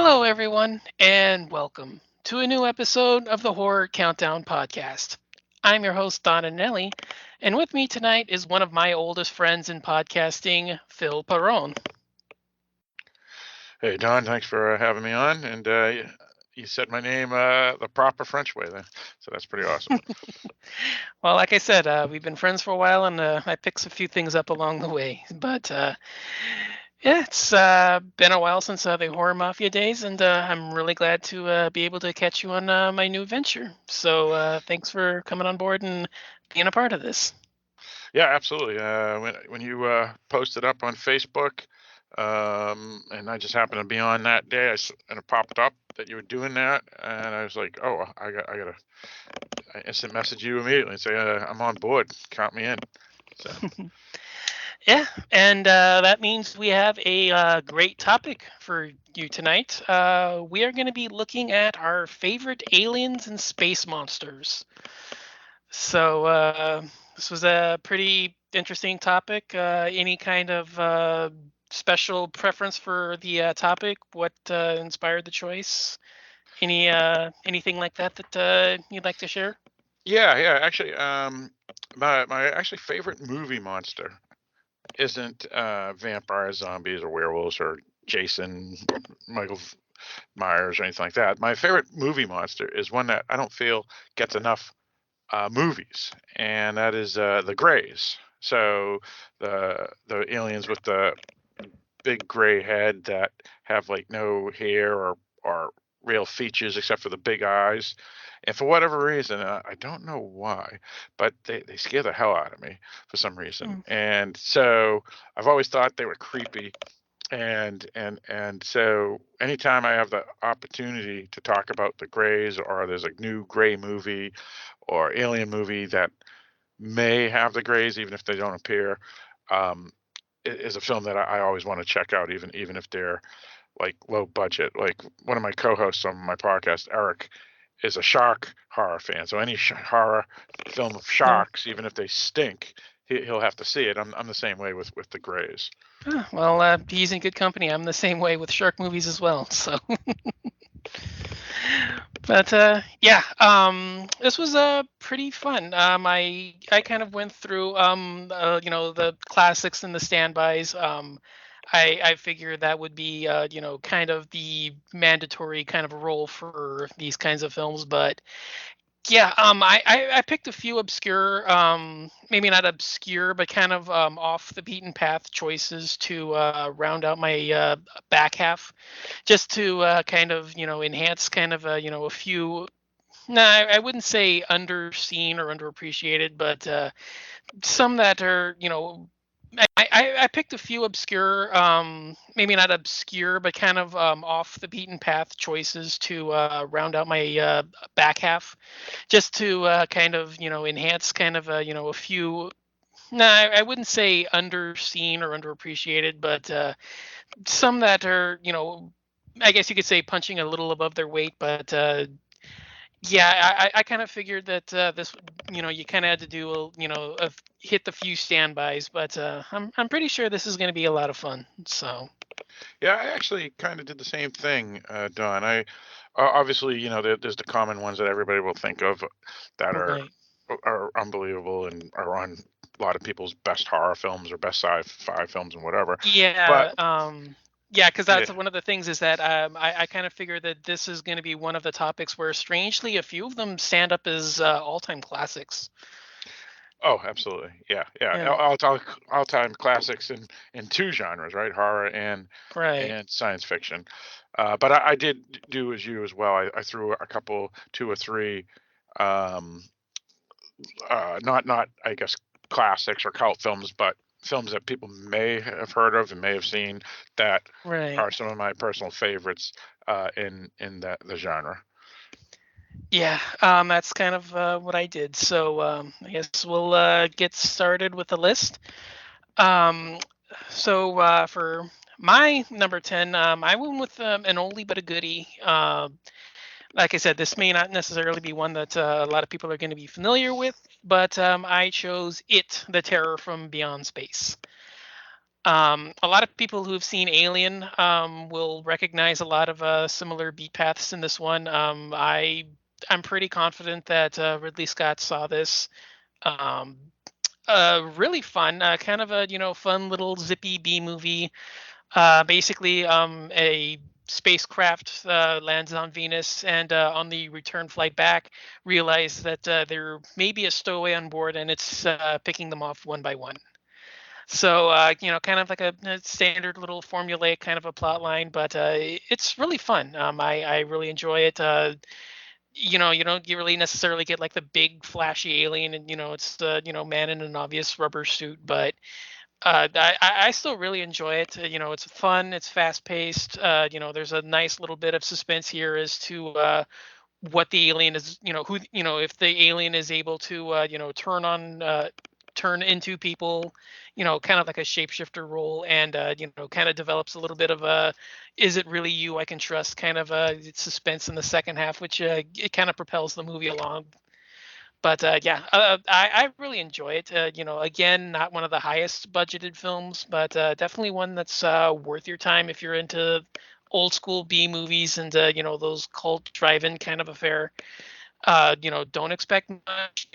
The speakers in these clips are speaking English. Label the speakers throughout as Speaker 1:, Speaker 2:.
Speaker 1: Hello, everyone, and welcome to a new episode of the Horror Countdown podcast. I'm your host, Don Nelly, and with me tonight is one of my oldest friends in podcasting, Phil Perron.
Speaker 2: Hey Don, thanks for having me on, and you said my name the proper French way there, so that's pretty awesome.
Speaker 1: Well, like I said, we've been friends for a while, and I picked a few things up along the way. But yeah, it's been a while since the Horror Mafia days, and I'm really glad to be able to catch you on my new venture. So thanks for coming on board and being a part of this.
Speaker 2: Yeah, absolutely. When you posted up on Facebook, and I just happened to be on that day, and it popped up that you were doing that, and I was like, oh, I instant message you immediately and say I'm on board, count me in. So
Speaker 1: Yeah, and that means we have a great topic for you tonight. We are going to be looking at our favorite aliens and space monsters. So this was a pretty interesting topic. Any kind of special preference for the topic? What inspired the choice? Anything like that that you'd like to share?
Speaker 2: yeah, actually, my actually favorite movie monster isn't vampires, zombies, or werewolves, or Jason, Michael Myers, or anything like that. My favorite movie monster is one that I don't feel gets enough movies, and that is the Greys. So the aliens with the big gray head that have like no hair or real features except for the big eyes. And for whatever reason, I don't know why, but they scare the hell out of me for some reason.
Speaker 1: Mm.
Speaker 2: And so I've always thought they were creepy. And so anytime I have the opportunity to talk about the Greys, or there's a new Gray movie or alien movie that may have the Greys, even if they don't appear, um, is a film that I always want to check out, even if they're like low budget. Like one of my co-hosts on my podcast, Eric, is a shark horror fan. So any horror film of
Speaker 1: No.
Speaker 2: sharks, even if they stink, he'll have to see it. I'm the same way with the Greys.
Speaker 1: Well, he's in good company. I'm the same way with shark movies as well. So, but yeah, this was pretty fun. I kind of went through the classics and the standbys. I figured that would be kind of the mandatory kind of role for these kinds of films, but yeah, I picked a few obscure, maybe not obscure, but kind of off the beaten path choices to round out my back half, just to kind of enhance kind of a few. No, I wouldn't say underseen or underappreciated, but some that are I picked a few obscure, maybe not obscure, but kind of off the beaten path choices to round out my back half, just to kind of enhance kind of a few. No, I wouldn't say underseen or underappreciated, but some that are I guess you could say punching a little above their weight, but yeah, I kind of figured that this, you kind of had to do, hit the few standbys, but I'm pretty sure this is going to be a lot of fun. So,
Speaker 2: Yeah, I actually kind of did the same thing, Don. Obviously, there's the common ones that everybody will think of that
Speaker 1: right.
Speaker 2: are unbelievable and are on a lot of people's best horror films or best sci-fi films and whatever. But
Speaker 1: Yeah, yeah, because
Speaker 2: yeah,
Speaker 1: that's one of the things is that I kind of figured that this is going to be one of the topics where, strangely, a few of them stand up as all-time classics.
Speaker 2: oh, absolutely, yeah.
Speaker 1: Yeah,
Speaker 2: All-time classics in two genres, right? Horror
Speaker 1: right.
Speaker 2: and science fiction. But I did do as you as well. I threw a couple, two or three. Um, not I guess classics or cult films, but films that people may have heard of and may have seen that
Speaker 1: Right.
Speaker 2: are some of my personal favorites in the genre.
Speaker 1: Yeah, that's kind of what I did. So I guess we'll get started with the list. Um, so for my number 10, I went with an oldie but a goodie. Like I said, this may not necessarily be one that a lot of people are going to be familiar with, but I chose It, the Terror from Beyond Space. A lot of people who've seen Alien will recognize a lot of similar beat paths in this one. I'm pretty confident that Ridley Scott saw this. Um, Really fun, kind of a fun little zippy B movie. Basically, a spacecraft lands on Venus, and on the return flight back, realize that there may be a stowaway on board, and it's picking them off one by one. So, kind of like a standard little formulaic kind of a plot line, but it's really fun. I really enjoy it. You don't really necessarily get like the big flashy alien, and it's the man in an obvious rubber suit, but I still really enjoy it. It's fun, it's fast paced. There's a nice little bit of suspense here as to what the alien is, who, if the alien is able to, turn into people, kind of like a shapeshifter role, and kind of develops a little bit of a, is it really you I can trust kind of suspense in the second half, which it kind of propels the movie along. But yeah, I really enjoy it. Again, not one of the highest budgeted films, but definitely one that's worth your time if you're into old school B movies and those cult drive-in kind of affair. Don't expect much.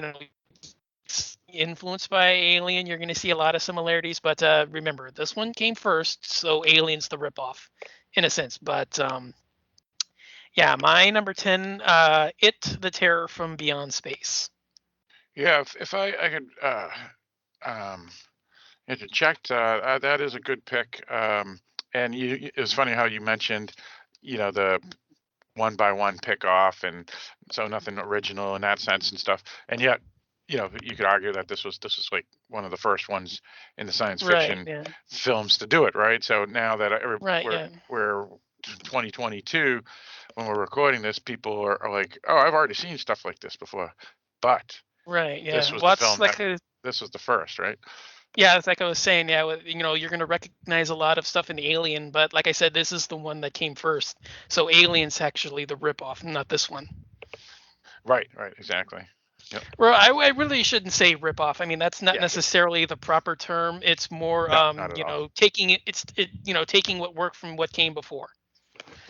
Speaker 1: It's influenced by Alien. You're going to see a lot of similarities, but remember, this one came first, so Alien's the ripoff, in a sense. But yeah, my number 10, It, the Terror from Beyond Space.
Speaker 2: Yeah, if I could um, interject, that is a good pick. And it's funny how you mentioned, the one by one pick off, and so nothing original in that sense and stuff. And yet, you could argue that this was like one of the first ones in the science
Speaker 1: Right.
Speaker 2: fiction
Speaker 1: Yeah.
Speaker 2: films to do it, right? So now that
Speaker 1: Right.
Speaker 2: we're
Speaker 1: Yeah.
Speaker 2: we're 2022, when we're recording this, people are like, "Oh, I've already seen stuff like this before," but
Speaker 1: Right.
Speaker 2: this
Speaker 1: Yeah.
Speaker 2: was
Speaker 1: Well,
Speaker 2: the
Speaker 1: it's
Speaker 2: film that
Speaker 1: like a
Speaker 2: this was the first, right?
Speaker 1: yeah. It's like I was saying. Yeah. You're gonna recognize a lot of stuff in Alien, but like I said, this is the one that came first. So Alien's actually the ripoff, not this one.
Speaker 2: Right, right, exactly. Yep.
Speaker 1: Well, I really shouldn't say ripoff. I mean, that's not
Speaker 2: Yeah, yeah.
Speaker 1: necessarily the proper term. It's more,
Speaker 2: No, not at all.
Speaker 1: taking it. Taking what worked from what came before.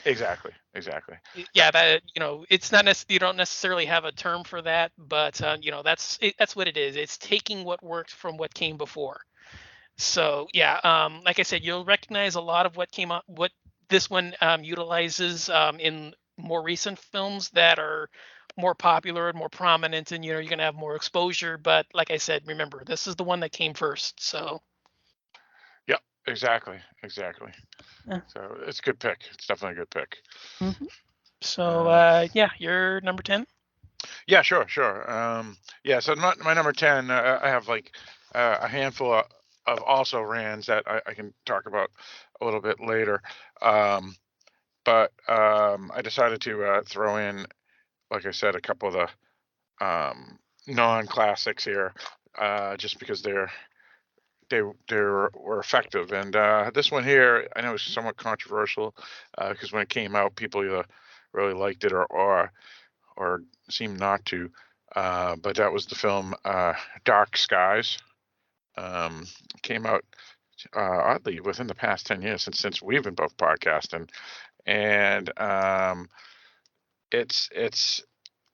Speaker 2: Exactly, exactly. Yeah,
Speaker 1: Yeah, that it's not you don't necessarily have a term for that, but that's what it is. It's taking what worked from what came before. So yeah, like I said, you'll recognize a lot of what this one utilizes in more recent films that are more popular and more prominent, and you're gonna have more exposure. But like I said, remember this is the one that came first. So
Speaker 2: yep, exactly, exactly.
Speaker 1: yeah.
Speaker 2: So it's a good pick. It's definitely a good pick.
Speaker 1: Mhm. So
Speaker 2: Um,
Speaker 1: yeah, you're number 10.
Speaker 2: yeah, sure, sure. Yeah, so my number 10, I have like a handful of also rans that I can talk about a little bit later. Um, but I decided to throw in, like I said, a couple of the non-classics here, just because they were effective. And this one here, I know, is somewhat controversial because when it came out, people either really liked it or seemed not to. But that was the film Dark Skies. Um, Came out oddly within the past 10 years since we've been both podcasting, and it's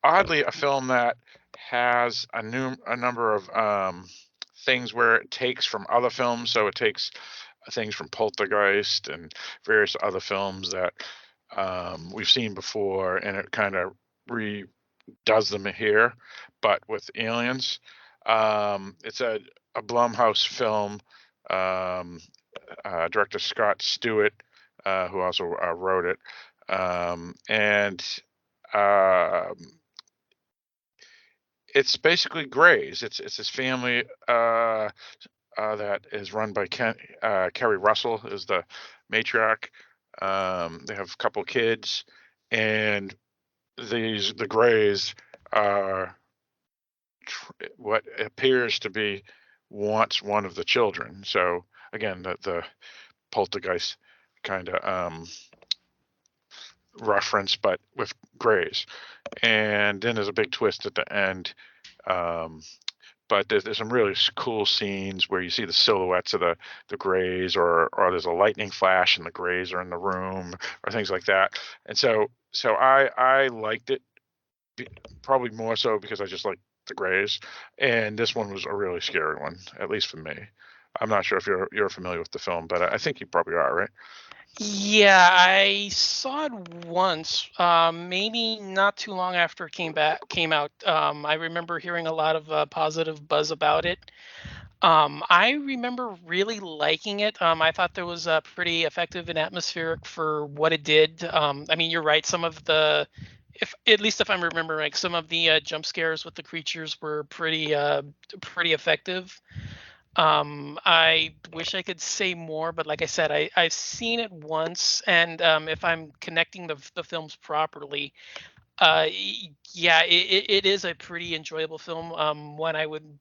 Speaker 2: oddly a film that has a number of things where it takes from other films. So it takes things from Poltergeist and various other films that we've seen before, and it kind of redoes them here, but with aliens. It's a Blumhouse film. Um, Director Scott Stewart, who also wrote it, and um, it's basically Grays. It's this family that is run by Kerry Russell is the matriarch. They have a couple kids, and the Greys are what appears to be once one of the children. So again, the poltergeist kind of reference, but with Greys. And then there's a big twist at the end. Um, but there's some really cool scenes where you see the silhouettes of the Greys, or there's a lightning flash and the Greys are in the room, or things like that. And so I liked it, probably more so because I just like the Greys, and this one was a really scary one, at least for me. I'm not sure if you're familiar with the film, but I think you probably are, right?
Speaker 1: Yeah, I saw it once, maybe not too long after it came out. I remember hearing a lot of positive buzz about it. I remember really liking it. I thought there was pretty effective and atmospheric for what it did. I mean, you're right. Some of the, if at least if I'm remembering, right, some of the jump scares with the creatures were pretty effective. I wish I could say more, but like I said, I've seen it once, and if I'm connecting the films properly, yeah, it is a pretty enjoyable film. One I would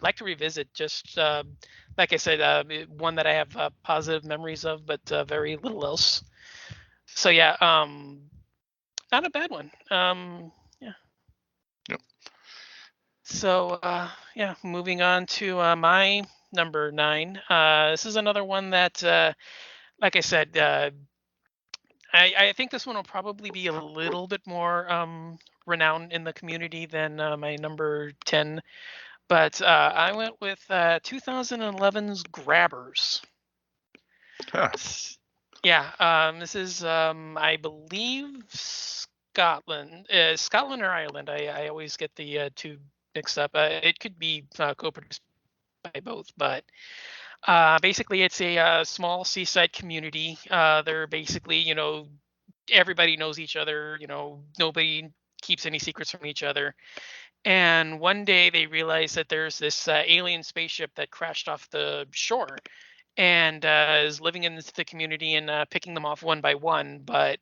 Speaker 1: like to revisit. Just like I said, one that I have positive memories of, but very little else. So yeah, not a bad one. Yeah.
Speaker 2: Yep.
Speaker 1: So yeah, moving on to my number nine. This is another one that, like I said, I think this one will probably be a little bit more renowned in the community than my number 10. But I went with 2011's Grabbers.
Speaker 2: Huh.
Speaker 1: Yeah, this is, I believe, Scotland. Scotland or Ireland. I always get the two mixed up. It could be co-produced by both, but basically it's a small seaside community. They're basically, everybody knows each other. Nobody keeps any secrets from each other. And one day they realize that there's this alien spaceship that crashed off the shore and is living in the community and picking them off one by one. But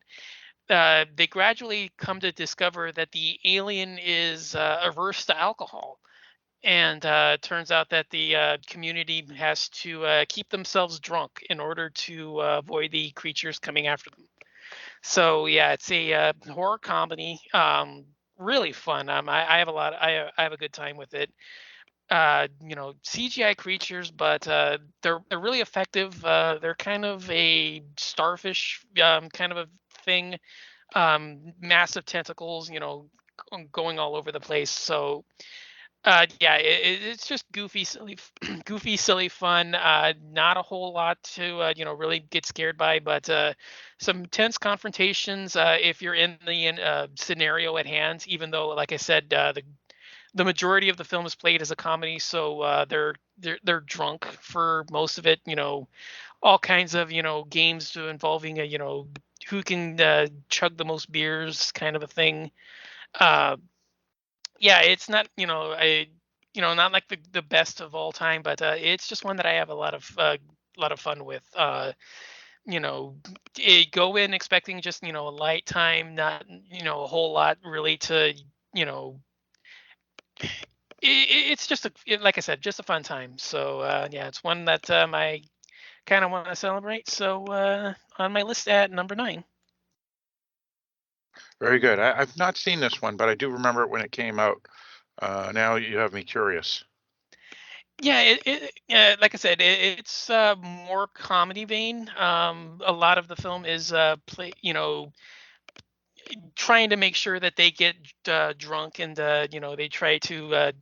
Speaker 1: they gradually come to discover that the alien is averse to alcohol. And it turns out that the community has to keep themselves drunk in order to avoid the creatures coming after them. So yeah, it's a horror comedy. Really fun. I have a lot. I have a good time with it. CGI creatures, but they're really effective. They're kind of a starfish kind of a thing. Massive tentacles, going all over the place. So yeah, it's just goofy, silly, goofy, silly fun. Not a whole lot to really get scared by, but some tense confrontations if you're in the scenario at hand. Even though, like I said, the majority of the film is played as a comedy, so they're drunk for most of it. All kinds of games to involving a who can chug the most beers, kind of a thing. Uh, yeah, it's not, not like the best of all time, but it's just one that I have a lot of fun with. You know, go in expecting just a light time, not a whole lot really to you know. It's just like I said, just a fun time. So yeah, it's one that I kind of want to celebrate. So on my list at number nine.
Speaker 2: Very good. I've not seen this one, but I do remember it when it came out. Now you have me curious.
Speaker 1: Yeah, like I said, it's more comedy vein. A lot of the film is trying to make sure that they get drunk and they try to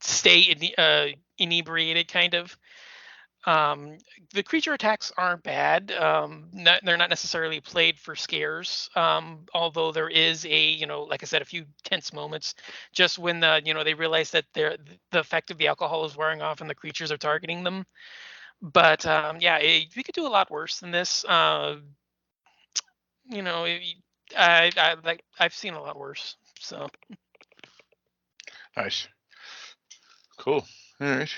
Speaker 1: stay inebriated, kind of. Um, the creature attacks aren't bad. They're not necessarily played for scares. Although there is like I said, a few tense moments just when they realize that the effect of the alcohol is wearing off and the creatures are targeting them. But yeah, we could do a lot worse than this. You know, I've seen a lot worse. So
Speaker 2: Nice. Cool. All right.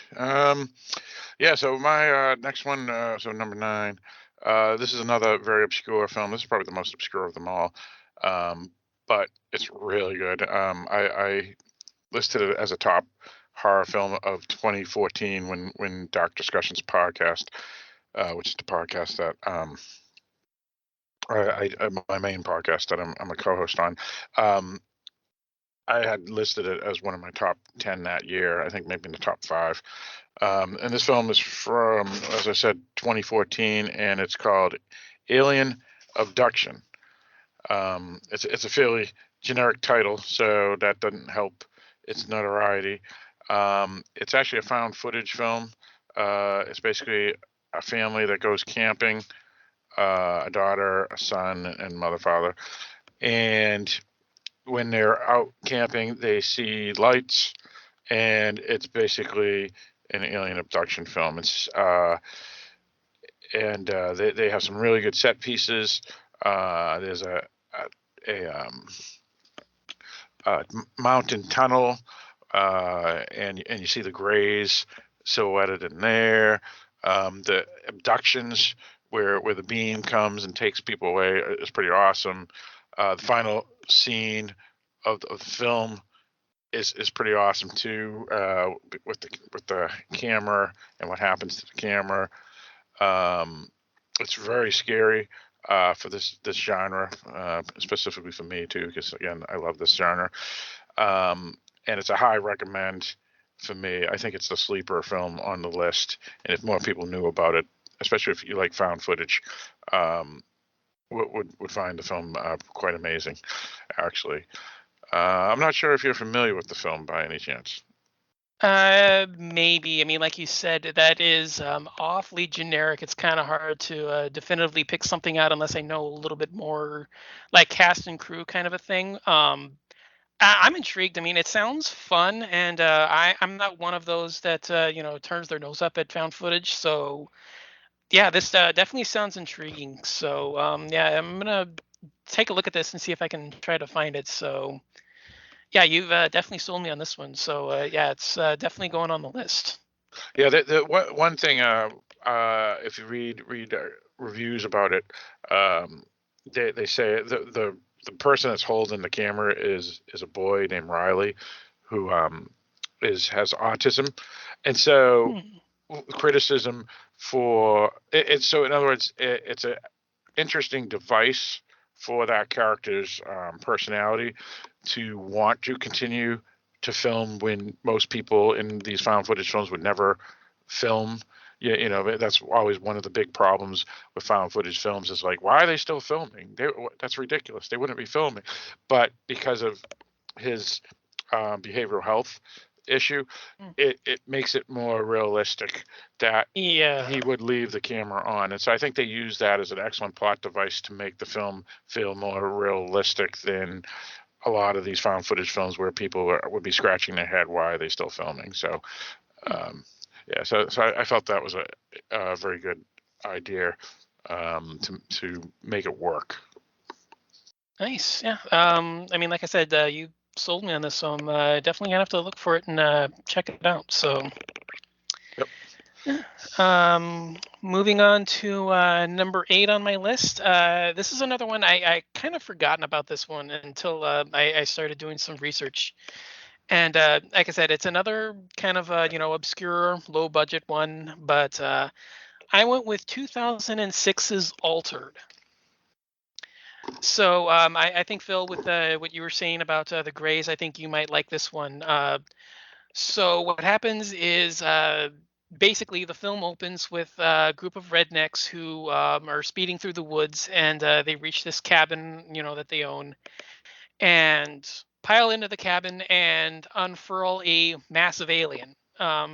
Speaker 2: Yeah. So my next one. So number nine. This is another very obscure film. This is probably the most obscure of them all. Um, but it's really good. I listed it as a top horror film of 2014 when Dark Discussions podcast, which is the podcast that my main podcast that I'm a co-host on. Um, I had listed it as one of my top 10 that year. I think maybe in the top five. And this film is from, as I said, 2014, and it's called Alien Abduction. It's a fairly generic title, so that doesn't help its notoriety. It's actually a found footage film. It's basically a family that goes camping, a daughter, a son, and mother, father. And when they're out camping, they see lights, and it's basically an alien abduction film. They have some really good set pieces. There's a mountain tunnel, and you see the grays silhouetted in there. The abductions where the beam comes and takes people away is pretty awesome. The final scene of the film is pretty awesome too, with the camera and what happens to the camera. Um, it's very scary for this genre, specifically for me too, because again I love this genre. Um, and it's a high recommend for me. I think it's the sleeper film on the list, and if more people knew about it, especially if you like found footage, um, would find the film quite amazing, actually. I'm not sure if you're familiar with the film by any chance.
Speaker 1: Maybe. I mean, like you said, that is awfully generic. It's kind of hard to definitively pick something out unless I know a little bit more, like cast and crew kind of a thing. I'm intrigued. I mean, it sounds fun, and I'm not one of those that turns their nose up at found footage. So yeah, this definitely sounds intriguing. So yeah, I'm gonna take a look at this and see if I can try to find it. So yeah, you've definitely sold me on this one. So yeah, it's definitely going on the list.
Speaker 2: Yeah, the one thing, if you read reviews about it, um, they say the person that's holding the camera is a boy named Riley, who is has autism, and so
Speaker 1: Hmm.
Speaker 2: criticism for it's so in other words, it's a interesting device for that character's personality to want to continue to film when most people in these found footage films would never film. You know, that's always one of the big problems with found footage films is like, why are they still filming? That's ridiculous. They wouldn't be filming. But because of his behavioral health issue,
Speaker 1: Hmm.
Speaker 2: it makes it more realistic that
Speaker 1: Yeah.
Speaker 2: he would leave the camera on. And so I think they use that as an excellent plot device to make the film feel more realistic than a lot of these found footage films where people would be scratching their head, why are they still filming? So,
Speaker 1: Hmm.
Speaker 2: um, yeah, so I felt that was a very good idea, to make it work.
Speaker 1: Nice. Yeah. I mean, like I said, you sold me on this, so I'm definitely gonna have to look for it and check it out. So,
Speaker 2: Yep.
Speaker 1: yeah. Moving on to number 8 on my list. This is another one I kind of forgotten about this one until I started doing some research. And like I said, it's another kind of obscure, low budget one, but I went with 2006's Altered. So I think Phil, with what you were saying about the Greys, I think you might like this one. So what happens is basically the film opens with a group of rednecks who are speeding through the woods, and they reach this cabin, that they own, and pile into the cabin and unfurl a massive alien,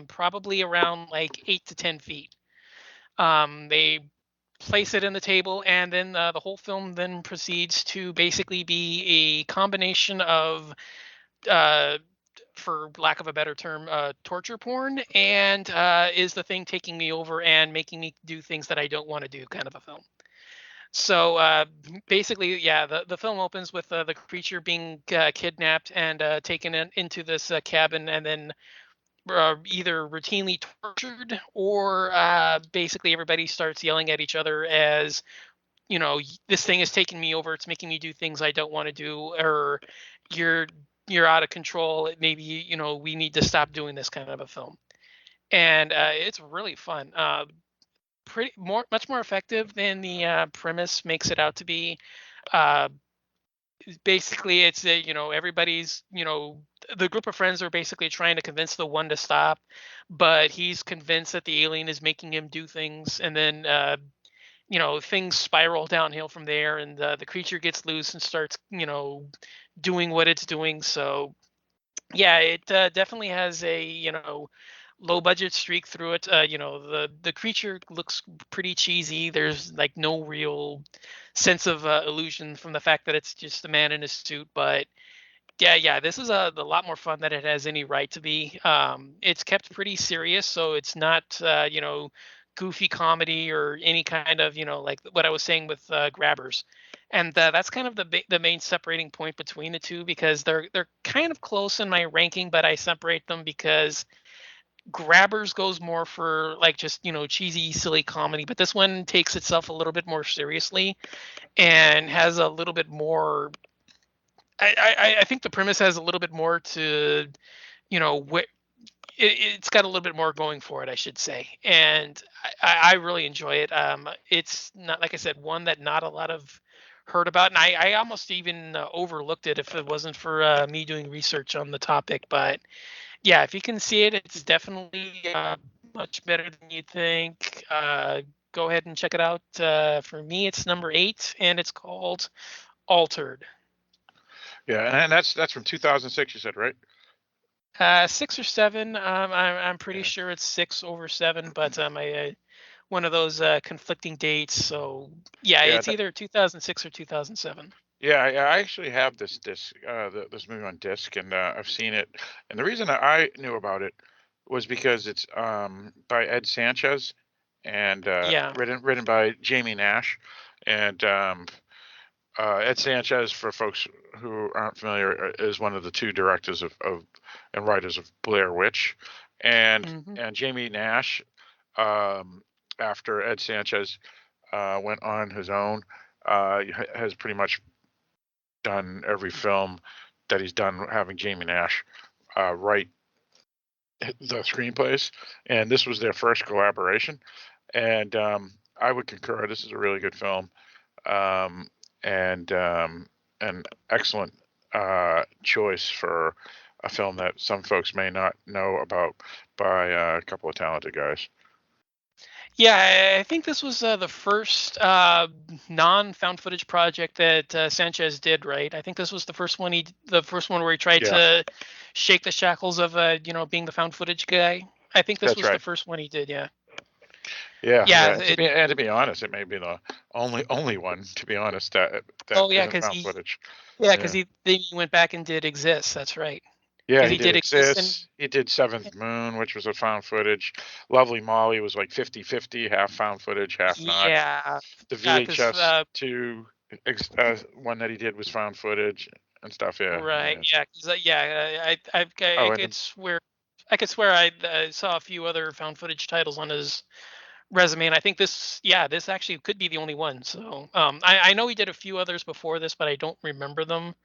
Speaker 1: probably around like 8 to 10 feet. They place it in the table, and then the whole film then proceeds to basically be a combination of uh, for lack of a better term, torture porn, and is the thing taking me over and making me do things that I don't want to do, kind of a film. So basically, yeah, the film opens with the creature being kidnapped and taken into this cabin, and then either routinely tortured or basically everybody starts yelling at each other as this thing is taking me over, it's making me do things I don't want to do, or you're you're out of control, maybe we need to stop doing this, kind of a film. And it's really fun, pretty more much more effective than the premise makes it out to be. uh basically it's a, everybody's, the group of friends are basically trying to convince the one to stop, but he's convinced that the alien is making him do things, and then things spiral downhill from there, and the creature gets loose and starts, doing what it's doing. So yeah, it definitely has a, low budget streak through it. The creature looks pretty cheesy. There's like no real sense of illusion from the fact that it's just a man in a suit. But yeah, this is a lot more fun than it has any right to be. It's kept pretty serious, so it's not goofy comedy or any kind of, like what I was saying with Grabbers. And that's kind of the main separating point between the two, because they're kind of close in my ranking, but I separate them because Grabbers goes more for like just, cheesy silly comedy, but this one takes itself a little bit more seriously and has a little bit more. I think the premise has a little bit more to, it, it's got a little bit more going for it, I should say, and I really enjoy it. It's not, like I said, one that not a lot of heard about, and I almost even overlooked it if it wasn't for me doing research on the topic. But yeah, if you can see it, it's definitely much better than you think. Go ahead and check it out. For me, it's number 8, and it's called Altered.
Speaker 2: Yeah, and that's from 2006. You said, right?
Speaker 1: 6 or 7. I'm pretty
Speaker 2: Yeah,
Speaker 1: sure it's 6 over 7, but I one of those conflicting dates. So yeah,
Speaker 2: yeah,
Speaker 1: it's either 2006 or 2007.
Speaker 2: yeah. I actually have this disc, this movie on disc, and I've seen it. And the reason that I knew about it was because it's by Ed Sanchez and
Speaker 1: Yeah.
Speaker 2: written by Jamie Nash, and Ed Sanchez, for folks who aren't familiar, is one of the two directors of and writers of Blair Witch, and
Speaker 1: Hmm.
Speaker 2: Jamie Nash, um, after Ed Sanchez went on his own, has pretty much done every film that he's done, having Jamie Nash write the screenplays, and this was their first collaboration. And I would concur. This is a really good film, um, and an excellent choice for a film that some folks may not know about, by a couple of talented guys.
Speaker 1: Yeah, I think this was the first non-found footage project that Sanchez did, right? I think this was the first one where he tried
Speaker 2: Yeah,
Speaker 1: to shake the shackles of, being the found footage guy. I think this
Speaker 2: that's
Speaker 1: was the
Speaker 2: right.
Speaker 1: first one he did. Yeah.
Speaker 2: Yeah,
Speaker 1: Yeah.
Speaker 2: yeah. To be honest, it may be the only one, to be honest, that
Speaker 1: Oh yeah,
Speaker 2: isn't
Speaker 1: because
Speaker 2: found footage. Yeah.
Speaker 1: he went back and did Exist. That's right.
Speaker 2: Yeah,
Speaker 1: Because
Speaker 2: he
Speaker 1: he
Speaker 2: did
Speaker 1: did Exist, and
Speaker 2: Exist. He did Seventh Moon, which was a found footage. Lovely Molly was like 50-50, half found footage, half not.
Speaker 1: yeah,
Speaker 2: The
Speaker 1: yeah, because
Speaker 2: VHS 2 one that he did was found footage and stuff. Yeah,
Speaker 1: right,
Speaker 2: yeah.
Speaker 1: yeah, 'cause, yeah, I
Speaker 2: Oh, and
Speaker 1: could swear, I saw a few other found footage titles on his resume, and I think this actually could be the only one. So I know he did a few others before this, but I don't remember them.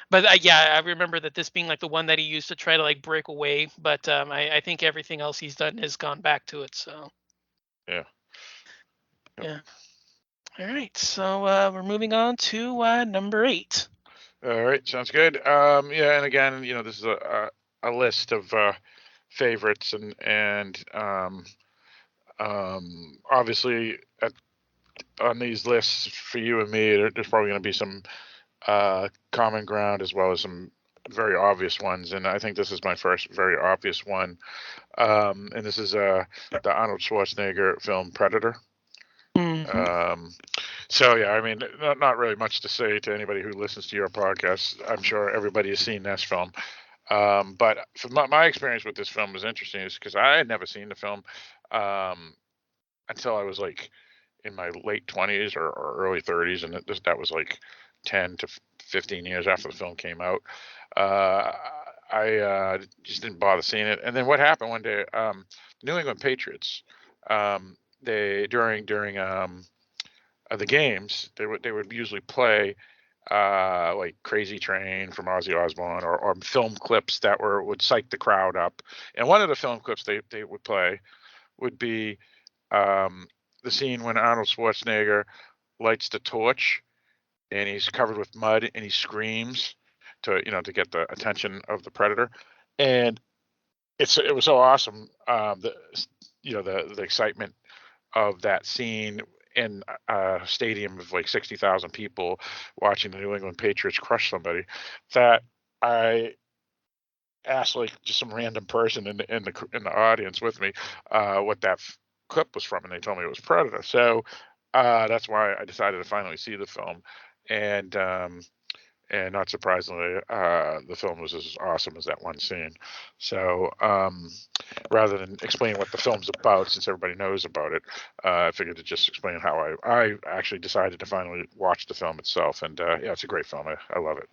Speaker 1: But yeah, I remember that this being like the one that he used to try to like break away. But I think everything else he's done has gone back to it. So
Speaker 2: yeah. Yep.
Speaker 1: yeah. All right, so we're moving on to number 8.
Speaker 2: All right, sounds good. Yeah, and again, this is a list of favorites, and obviously on these lists for you and me, there's probably going to be some common ground as well as some very obvious ones. And I think this is my first very obvious one. And this is the Arnold Schwarzenegger film Predator.
Speaker 1: Hmm.
Speaker 2: Um, so yeah, I mean, not really much to say to anybody who listens to your podcast. I'm sure everybody has seen this film. But for my experience with this film was interesting, is because I had never seen the film um, until I was like in my late 20s or early 30s, and that was like 10 to 15 years after the film came out. Uh, I just didn't bother seeing it. And then what happened one day? The New England Patriots, they during the games, they would usually play like Crazy Train from Ozzy Osbourne, or film clips that would psych the crowd up. And one of the film clips they would play would be um, the scene when Arnold Schwarzenegger lights the torch and he's covered with mud, and he screams to get the attention of the predator, and it was so awesome. The excitement of that scene in a stadium of like 60,000 people watching the New England Patriots crush somebody, that I asked like just some random person in the audience with me what that clip was from, and they told me it was Predator. So that's why I decided to finally see the film, and not surprisingly, the film was as awesome as that one scene. So rather than explain what the film's about, since everybody knows about it, I figured to just explain how I actually decided to finally watch the film itself. And yeah, it's a great film. I love it.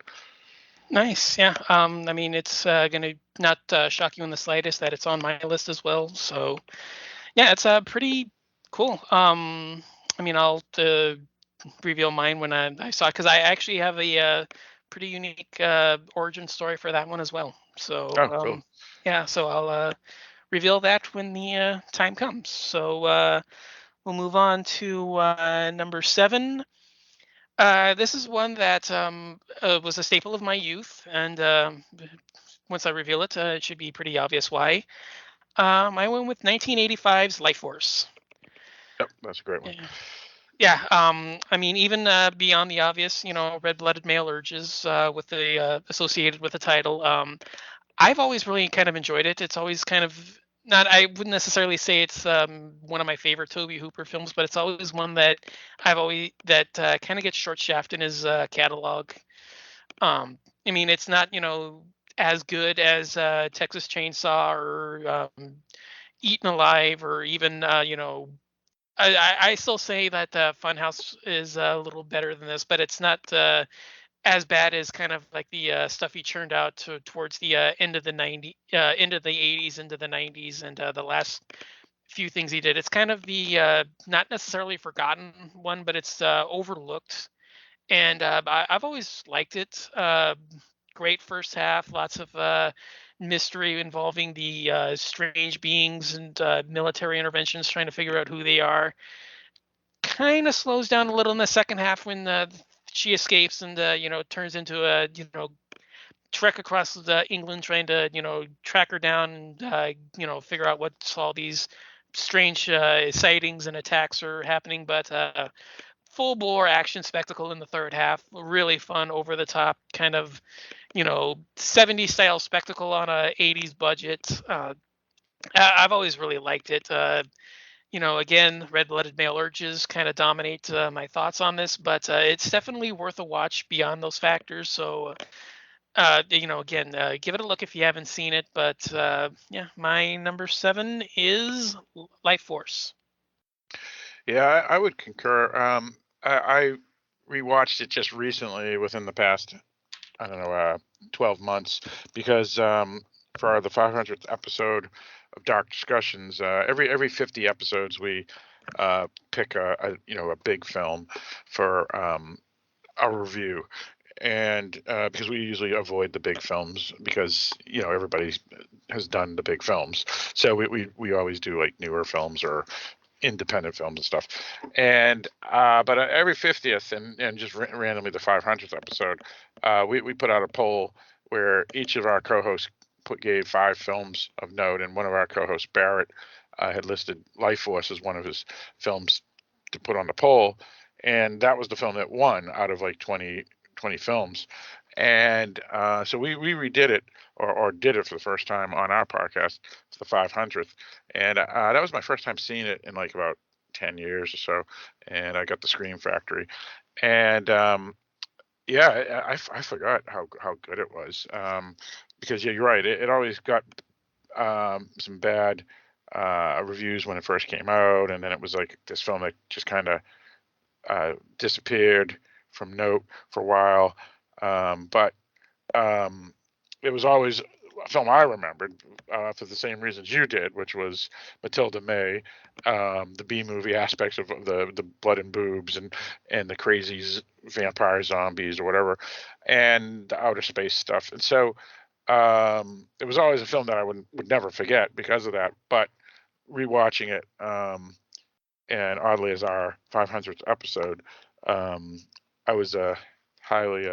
Speaker 1: Nice. Yeah. I mean, it's gonna not shock you in the slightest that it's on my list as well. So yeah, it's pretty cool. I mean, I'll reveal mine when I saw it, because I actually have a pretty unique origin story for that one as well. So
Speaker 2: Oh, really?
Speaker 1: yeah, so I'll reveal that when the time comes. So we'll move on to number 7. This is one that was a staple of my youth, and once I reveal it, it should be pretty obvious why. I went with 1985's Life Force.
Speaker 2: Yep, that's a great one.
Speaker 1: Yeah. Yeah, I mean, even beyond the obvious, red-blooded male urges with the associated with the title. I've always really kind of enjoyed it. It's always kind of not. I wouldn't necessarily say it's one of my favorite Toby Hooper films, but it's always one that I've always that kind of gets short shafted in his catalog. I mean, it's not as good as Texas Chainsaw or Eaten Alive, or even I still say that Funhouse is a little better than this, but it's not as bad as kind of like the stuff he churned out towards the end of the end of the 80s, into the 90s, and the last few things he did. It's kind of the not necessarily forgotten one, but it's overlooked, and I've always liked it. Great first half, lots of mystery involving the strange beings and military interventions, trying to figure out who they are. Kind of slows down a little in the second half when she escapes and turns into a trek across England, trying to track her down and figure out what's all these strange sightings and attacks are happening. But full bore action spectacle in the third half, really fun, over the top kind of 70s style spectacle on a 80s budget. I've always really liked it. Again, red-blooded male urges kind of dominate my thoughts on this, but it's definitely worth a watch beyond those factors. So, again, give it a look if you haven't seen it. But yeah, my number 7 is Life Force.
Speaker 2: Yeah, I would concur. I rewatched it just recently within the past, I don't know, 12 months, because for the 500th episode of Dark Discussions, every 50 episodes we pick a big film for a review, and because we usually avoid the big films because everybody has done the big films, so we always do like newer films or independent films and stuff. And but every 50th and just randomly the 500th episode, we put out a poll where each of our co-hosts gave 5 films of note, and one of our co-hosts, Barrett, had listed Life Force as one of his films to put on the poll, and that was the film that won out of like 20 films. And so we redid it, or did it for the first time on our podcast for the 500th, and that was my first time seeing it in like about 10 years or so. And I got the Scream Factory, and yeah, I forgot how good it was, because yeah, you're right. It always got some bad reviews when it first came out, and then it was like this film that just kind of disappeared from note for a while. But um, it was always a film I remembered for the same reasons you did, which was Matilda May, the B movie aspects of the blood and boobs and the crazy vampire zombies or whatever, and the outer space stuff. And so it was always a film that I would never forget because of that. But rewatching it, and oddly as our 500th episode, um, I was highly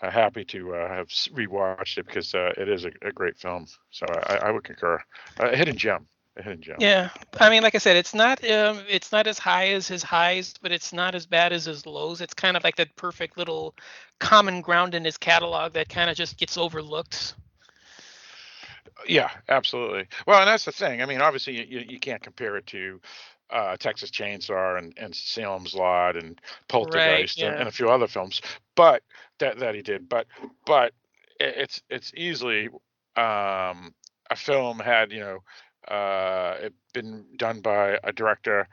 Speaker 2: happy to have rewatched it because it is a great film. So I would concur. A hidden gem, a hidden gem.
Speaker 1: Yeah, I mean, like I said, it's not as high as his highs, but it's not as bad as his lows. It's kind of like that perfect little common ground in his catalog that kind of just gets overlooked.
Speaker 2: Yeah, absolutely. Well, and that's the thing. I mean, obviously, you can't compare it to Texas Chainsaw and Salem's Lot and
Speaker 1: Right.
Speaker 2: Poltergeist and
Speaker 1: Yeah.
Speaker 2: a few other films, but that he did. But it's easily a film had it been done by a director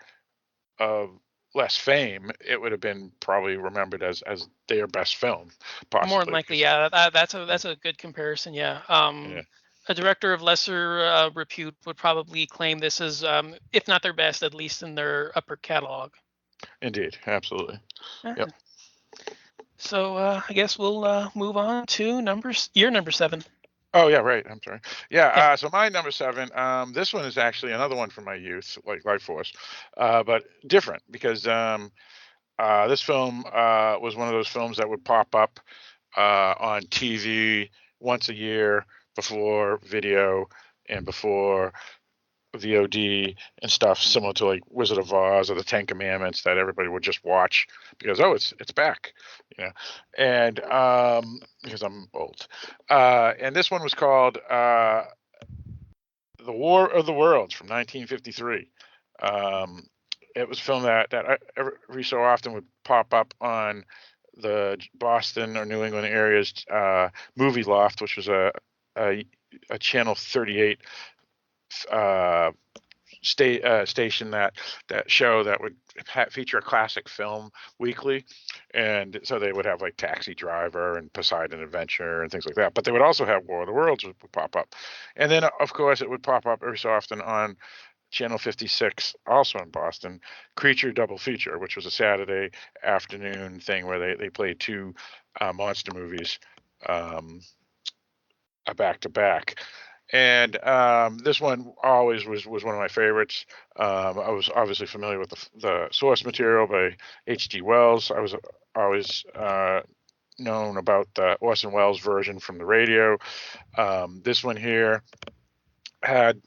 Speaker 2: of less fame, it would have been probably remembered as their best film,
Speaker 1: More than
Speaker 2: possibly.
Speaker 1: likely,
Speaker 2: Because
Speaker 1: yeah. That's a good comparison. Yeah.
Speaker 2: yeah,
Speaker 1: A director of lesser repute would probably claim this as, if not their best, at least in their upper catalog.
Speaker 2: indeed, absolutely. Yep.
Speaker 1: Yeah. So I guess we'll move on to numbers. Your number 7.
Speaker 2: Oh yeah, right. I'm sorry. Yeah.
Speaker 1: Yeah.
Speaker 2: So my number seven. This one is actually another one from my youth, like Life Force, but different because this film was one of those films that would pop up on TV once a year before video and before VOD and stuff, similar to like Wizard of Oz or the Ten Commandments that everybody would just watch because it's back, you know, and because I'm old, and this one was called The War of the Worlds from 1953. Um, it was a film that every so often would pop up on the Boston or New England areas movie loft, which was a, a Channel 38 uh, station that show that would feature a classic film weekly, and so they would have like Taxi Driver and Poseidon Adventure and things like that. But they would also have War of the Worlds would pop up, and then of course it would pop up every so often on Channel 56, also in Boston, Creature Double Feature, which was a Saturday afternoon thing where they played two monster movies um, back to back. And this one always was one of my favorites. I was obviously familiar with the source material by H.G. Wells. I was always known about the Orson Welles version from the radio. This one here had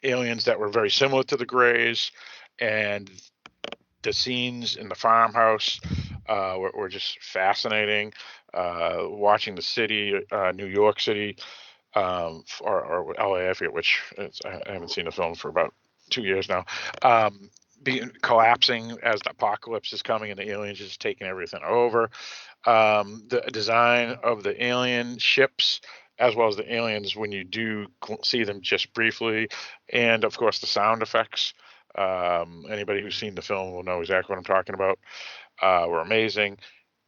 Speaker 2: aliens that were very similar to the Greys, and the scenes in the farmhouse were just fascinating. Watching the city, New York City, or LA, I forget which. I haven't seen the film for about 2 years now. Being collapsing as the apocalypse is coming and the aliens just taking everything over. The design of the alien ships, as well as the aliens when you do see them just briefly, and of course the sound effects. Anybody who's seen the film will know exactly what I'm talking about. Were amazing.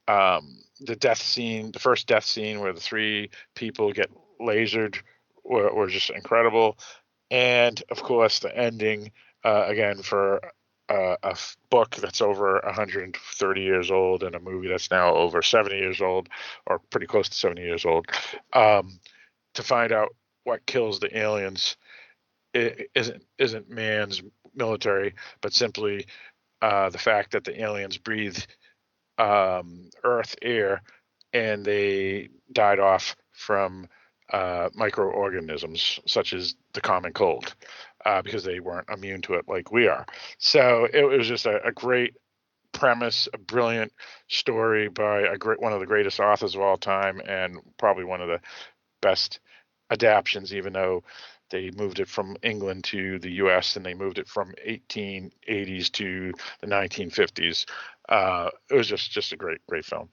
Speaker 2: The death scene, the first death scene where the three people get lasered, were just incredible. And of course, the ending again for book that's over 130 years old and a movie that's now over 70 years old, or pretty close to 70 years old, um, to find out what kills the aliens isn't man's military, but simply the fact that the aliens breathe Earth air, and they died off from microorganisms such as the common cold because they weren't immune to it like we are. So it was just a great premise, a brilliant story by one of the greatest authors of all time, and probably one of the best adaptions, even though they moved it from England to the U.S. and they moved it from 1880s to the 1950s. It was just a great film.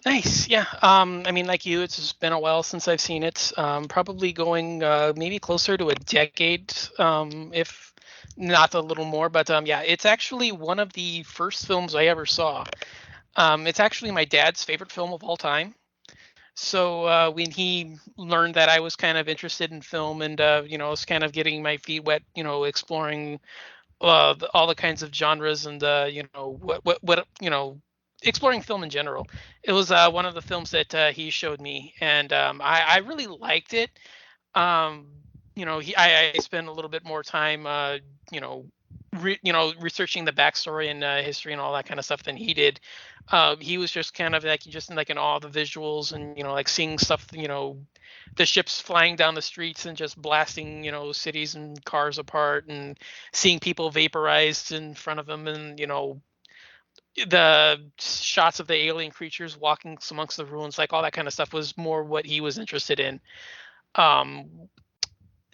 Speaker 1: Nice. Yeah. I mean, like you, it's just been a while since I've seen it. Probably going maybe closer to a decade, if not a little more. But yeah, it's actually one of the first films I ever saw. It's actually my dad's favorite film of all time. So when he learned that I was kind of interested in film and was kind of getting my feet wet, exploring all the kinds of genres and what exploring film in general. It was one of the films that he showed me, and I really liked it. Um, I spent a little bit more time, you know, researching the backstory and history and all that kind of stuff than he did. He was just kind of like just like in awe of the visuals and like seeing stuff, the ships flying down the streets and just blasting cities and cars apart, and seeing people vaporized in front of him, and the shots of the alien creatures walking amongst the ruins, like all that kind of stuff was more what he was interested in. um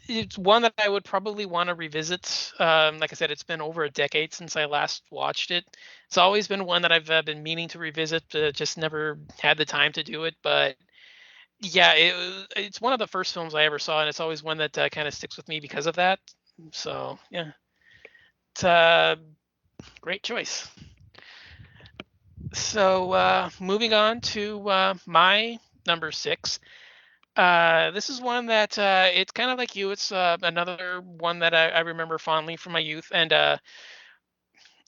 Speaker 1: it's one that I would probably want to revisit. Like I said, it's been over a decade since I last watched it. It's always been one that I've been meaning to revisit, just never had the time to do it. But yeah, it's one of the first films I ever saw, and it's always one that kind of sticks with me because of that. So yeah, it's a great choice. So moving on to my number six. This is one that it's kind of like you. It's another one that I remember fondly from my youth, and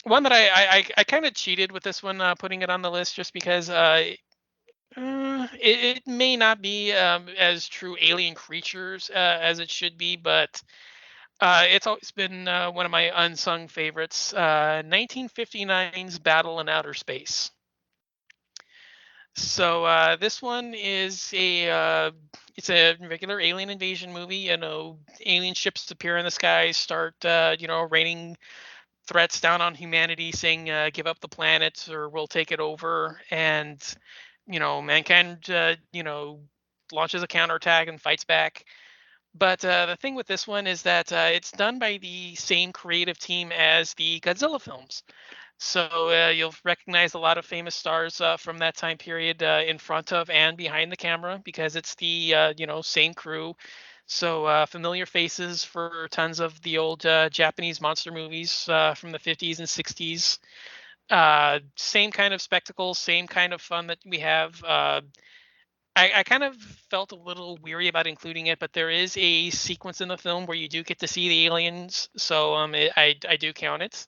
Speaker 1: one that I kind of cheated with this one, putting it on the list just because it may not be as true alien creatures as it should be, but it's always been one of my unsung favorites. 1959's Battle in Outer Space. So this one is it's a regular alien invasion movie. Alien ships appear in the sky, start raining threats down on humanity, saying give up the planet or we'll take it over. And mankind launches a counterattack and fights back. But the thing with this one is that it's done by the same creative team as the Godzilla films. So you'll recognize a lot of famous stars from that time period in front of and behind the camera, because it's the same crew. So familiar faces for tons of the old Japanese monster movies from the 50s and 60s. Same kind of spectacle, same kind of fun that we have. I kind of felt a little weary about including it, but there is a sequence in the film where you do get to see the aliens, so I do count it.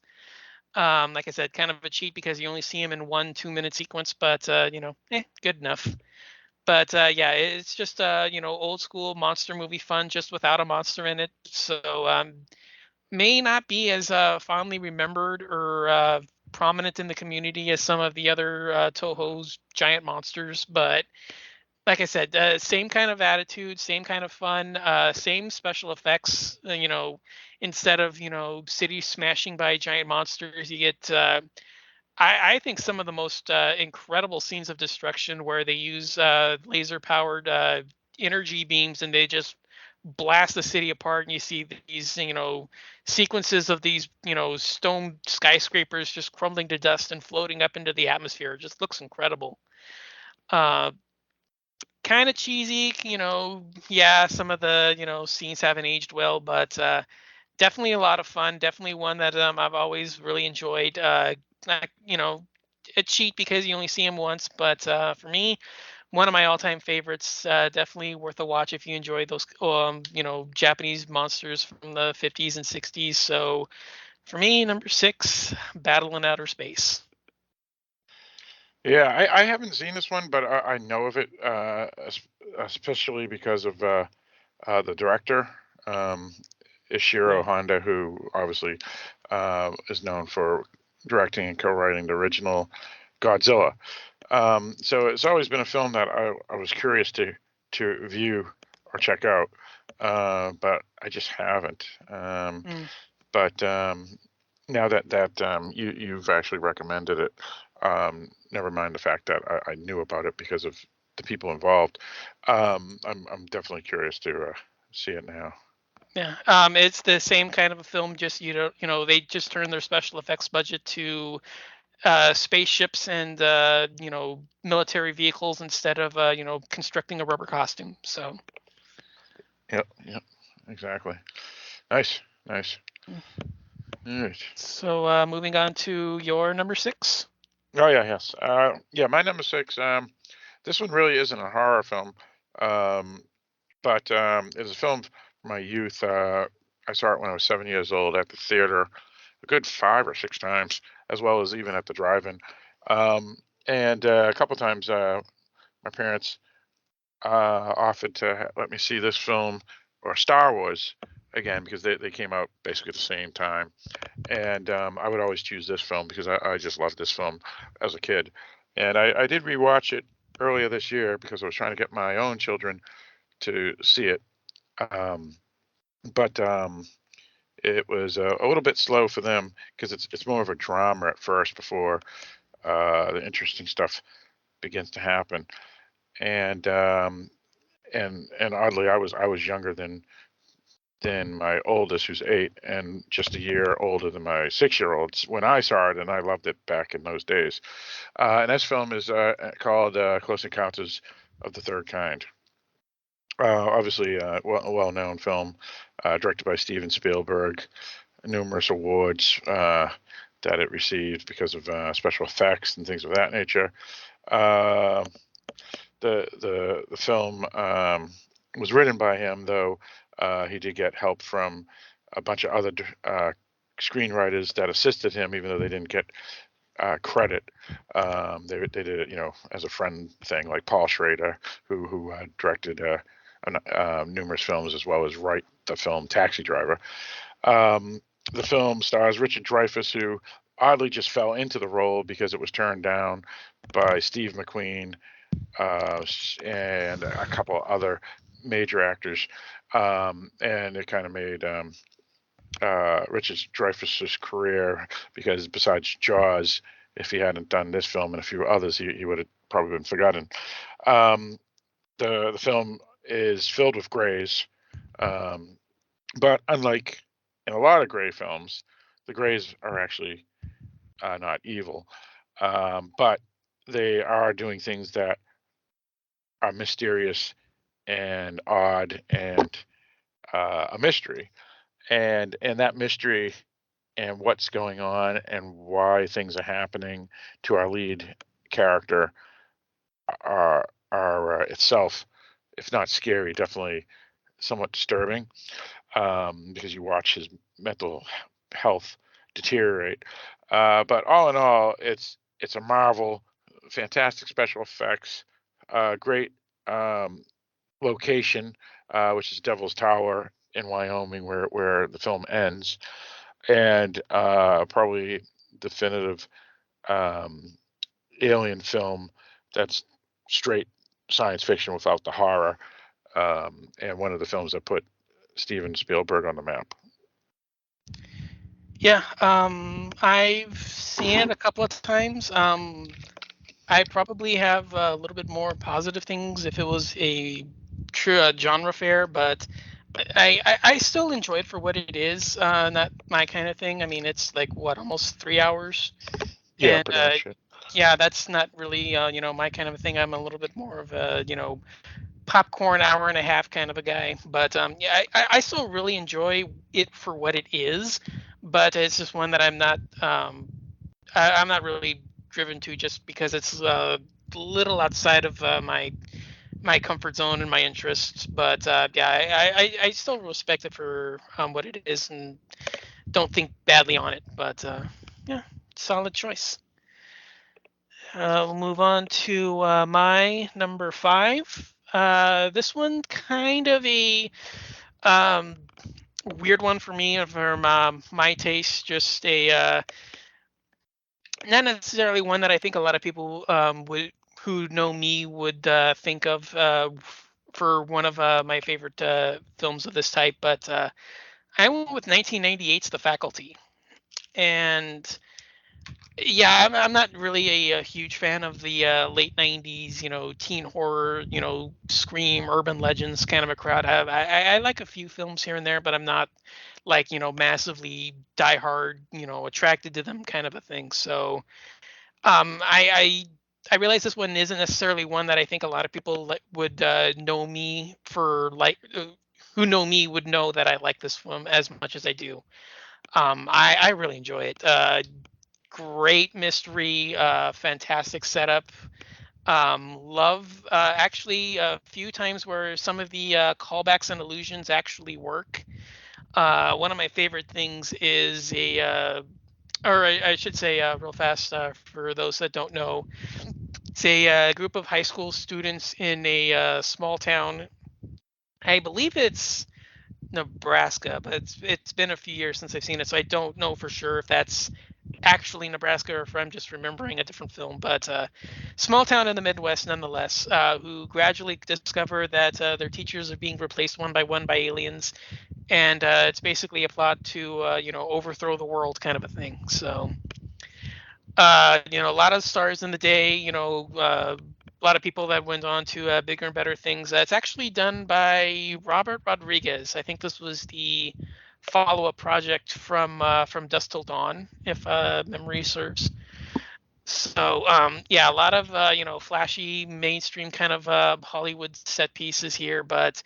Speaker 1: Like I said, kind of a cheat because you only see him in 1 2 minute sequence, but good enough. But yeah, it's just old school monster movie fun, just without a monster in it. So may not be as fondly remembered or prominent in the community as some of the other Toho's giant monsters, but like I said, same kind of attitude, same kind of fun, same special effects. Instead of cities smashing by giant monsters, you get I think some of the most incredible scenes of destruction where they use laser powered energy beams, and they just blast the city apart, and you see these sequences of these stone skyscrapers just crumbling to dust and floating up into the atmosphere. It just looks incredible. Uh, Kind of cheesy, yeah, some of the scenes haven't aged well, but definitely a lot of fun, definitely one that I've always really enjoyed. Not, a cheat because you only see him once, but for me, one of my all-time favorites. Definitely worth a watch if you enjoy those Japanese monsters from the 50s and 60s. So for me, number six, Battle in Outer Space.
Speaker 2: Yeah, I haven't seen this one, but I know of it, especially because of the director, um, Ishiro
Speaker 1: Yeah.
Speaker 2: Honda, who obviously is known for directing and co-writing the original Godzilla. So it's always been a film that I was curious to view or check out, but I just haven't.
Speaker 1: Mm.
Speaker 2: But now that you've actually recommended it, never mind the fact that I knew about it because of the people involved. I'm definitely curious to see it now.
Speaker 1: Yeah, it's the same kind of a film. Just they just turned their special effects budget to spaceships and military vehicles instead of constructing a rubber costume. So
Speaker 2: Yep, yep, exactly. Nice, nice.
Speaker 1: mm.
Speaker 2: All right.
Speaker 1: So moving on to your number six.
Speaker 2: Oh yeah, yes. Yeah, my number six. This one really isn't a horror film, um, but it's a film from my youth. I saw it when I was 7 years old at the theater, a good 5 or 6 times, as well as even at the drive-in. Um, and a couple times, my parents offered to let me see this film or Star Wars again because they came out basically at the same time. And I would always choose this film because I just loved this film as a kid. And I did rewatch it earlier this year because I was trying to get my own children to see it. Um, but it was a little bit slow for them because it's more of a drama at first before the interesting stuff begins to happen. And and oddly, I was younger than my oldest, who's 8, and just a year older than my 6-year-olds when I saw it, and I loved it back in those days. And this film is called Close Encounters of the Third Kind. Obviously, a well-known film, directed by Steven Spielberg, numerous awards that it received because of special effects and things of that nature. Uh, the film was written by him, though he did get help from a bunch of other screenwriters that assisted him, even though they didn't get credit. They did it, as a friend thing, like Paul Schrader, who directed numerous films as well as write the film Taxi Driver. Um, the film stars Richard Dreyfuss, who oddly just fell into the role because it was turned down by Steve McQueen and a couple other major actors, and it kind of made Richard Dreyfuss's career because besides Jaws, if he hadn't done this film and a few others, he would have probably been forgotten. Um, the film is filled with grays, um, but unlike in a lot of gray films, the grays are actually not evil, but they are doing things that are mysterious and odd and a mystery. And that mystery and what's going on and why things are happening to our lead character are itself, if not scary, definitely somewhat disturbing, because you watch his mental health deteriorate. But all in all, it's a marvel, fantastic special effects, great um, location, which is Devil's Tower in Wyoming, where the film ends, and probably definitive um, alien film that's straight science fiction without the horror, and one of the films that put Steven Spielberg on the map.
Speaker 1: Yeah, I've seen it a couple of times. I probably have a little bit more positive things if it was a true genre fair, but I still enjoy it for what it is. Not my kind of thing. I mean, it's like what, almost 3 hours,
Speaker 2: Yeah,
Speaker 1: and
Speaker 2: pretty much it.
Speaker 1: yeah, that's not really my kind of thing. I'm a little bit more of a popcorn hour and a half kind of a guy. But yeah, I still really enjoy it for what it is, but it's just one that I'm not really driven to just because it's a little outside of my comfort zone and my interests. But yeah, I still respect it for what it is and don't think badly on it. But yeah, solid choice. We'll move on to my number five. This one kind of a um, weird one for me, for my taste. Just a not necessarily one that I think a lot of people would who know me would think of for one of my favorite films of this type. But I went with 1998's The Faculty, and yeah, I'm not really a huge fan of the late '90s, teen horror, scream, urban legends kind of a crowd. I like a few films here and there, but I'm not like massively diehard, attracted to them kind of a thing. So um, I I realize this one isn't necessarily one that I think a lot of people would know me for who know me would know that I like this film as much as I do. I really enjoy it. Great mystery, fantastic setup. Love actually a few times where some of the callbacks and allusions actually work. One of my favorite things is or I should say real fast for those that don't know, it's a group of high school students in a small town. I believe it's Nebraska, but it's been a few years since I've seen it, so I don't know for sure if that's actually Nebraska or if I'm just remembering a different film. But small town in the Midwest, nonetheless, who gradually discover that their teachers are being replaced one by aliens, and it's basically a plot to overthrow the world, kind of a thing. So a lot of stars in the day, a lot of people that went on to bigger and better things. It's actually done by Robert Rodriguez. I think this was the follow-up project from Dusk Till Dawn, if memory serves. So yeah, a lot of flashy mainstream kind of Hollywood set pieces here, but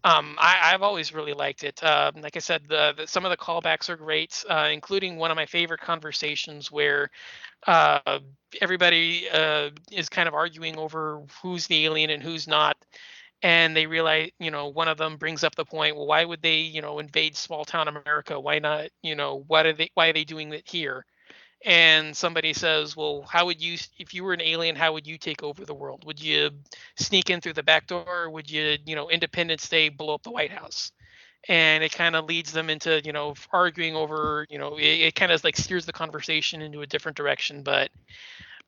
Speaker 1: I've always really liked it. Like I said, some of the callbacks are great, including one of my favorite conversations where uh, everybody is kind of arguing over who's the alien and who's not. And they realize, one of them brings up the point, well, why would they, invade small town America? Why not, why are they doing it here? And somebody says, well, how would you, if you were an alien, how would you take over the world? Would you sneak in through the back door? Or would you, Independence Day, blow up the White House? And it kind of leads them into arguing over it kind of like steers the conversation into a different direction. But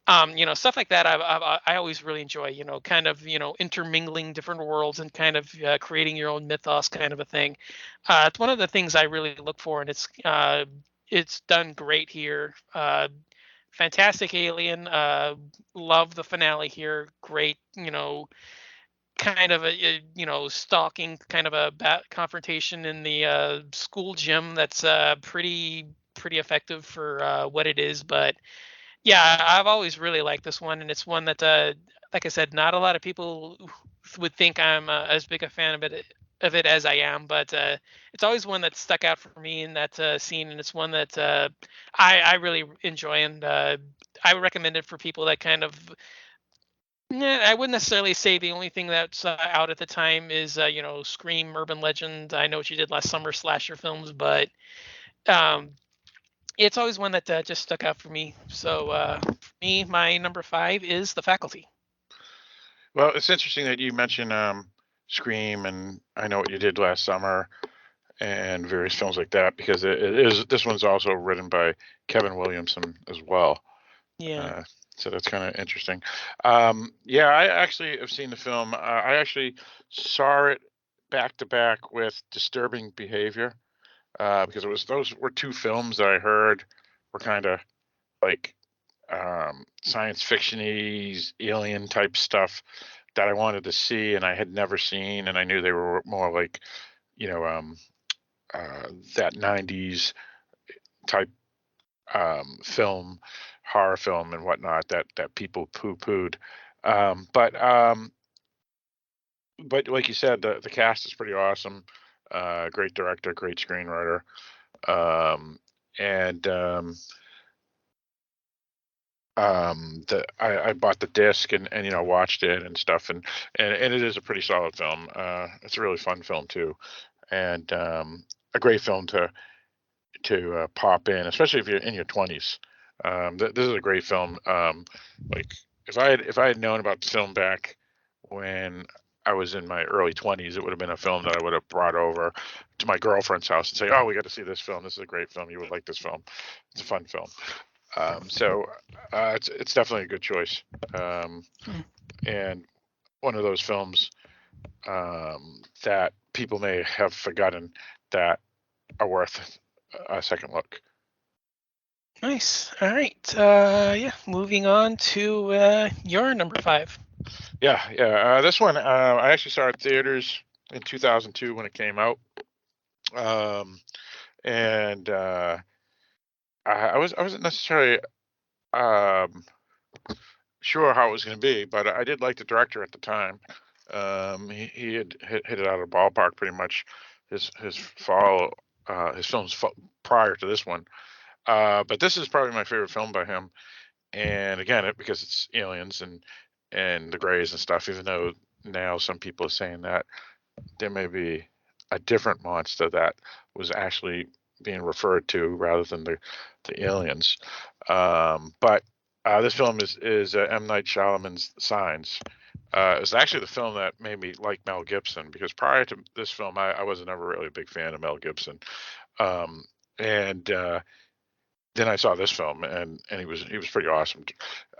Speaker 1: stuff like that I always really enjoy, kind of intermingling different worlds and kind of creating your own mythos, kind of a thing. It's one of the things I really look for, and it's done great here. Fantastic alien. Love the finale here. Great, kind of a stalking kind of a confrontation in the school gym that's pretty effective for what it is. But yeah, I've always really liked this one, and it's one that like I said, not a lot of people would think I'm as big a fan of it as I am. But it's always one that stuck out for me in that scene, and it's one that I really enjoy, and I would recommend it for people that kind of. Nah, I wouldn't necessarily say the only thing that's out at the time is Scream, Urban Legend. I know what you did last summer, slasher films, but um, it's always one that just stuck out for me. So for me, my number five is The Faculty.
Speaker 2: Well, it's interesting that you mentioned Scream and I Know What You Did Last Summer and various films like that because it is this one's also written by Kevin Williamson as well.
Speaker 1: Yeah.
Speaker 2: Uh, so that's kind of interesting. Yeah, I actually have seen the film. I actually saw it back to back with Disturbing Behavior because it was those were two films that I heard were kind of like science fictiony, alien type stuff that I wanted to see and I had never seen, and I knew they were more like you know um, uh, that '90s type film, horror film and whatnot that people poo pooed. Um, but um, but like you said, the cast is pretty awesome. Great director, great screenwriter, um, and I bought the disc and watched it and stuff and it is a pretty solid film. It's a really fun film too, and a great film to pop in, especially if you're in your 20s. This is a great film. Like if I had known about the film back when I was in my early 20s, it would have been a film that I would have brought over to my girlfriend's house and say, "Oh, we got to see this film. This is a great film. You would like this film. It's a fun film." So it's definitely a good choice, um,
Speaker 1: Hmm.
Speaker 2: and one of those films that people may have forgotten that are worth a second look.
Speaker 1: Nice. All right. Yeah. Moving on to your number five.
Speaker 2: Yeah, yeah. This one I actually saw it theaters in 2002 when it came out, um, and I wasn't necessarily um, sure how it was going to be, but I did like the director at the time. He had hit it out of the ballpark pretty much. His follow his films prior to this one, but this is probably my favorite film by him. And again, because it's aliens and the Greys and stuff. Even though now some people are saying that there may be a different monster that was actually being referred to rather than the aliens. But this film is M. Night Shyamalan's Signs. It was actually the film that made me like Mel Gibson, because prior to this film, I was never really a big fan of Mel Gibson. Um, and then I saw this film, and he was pretty awesome.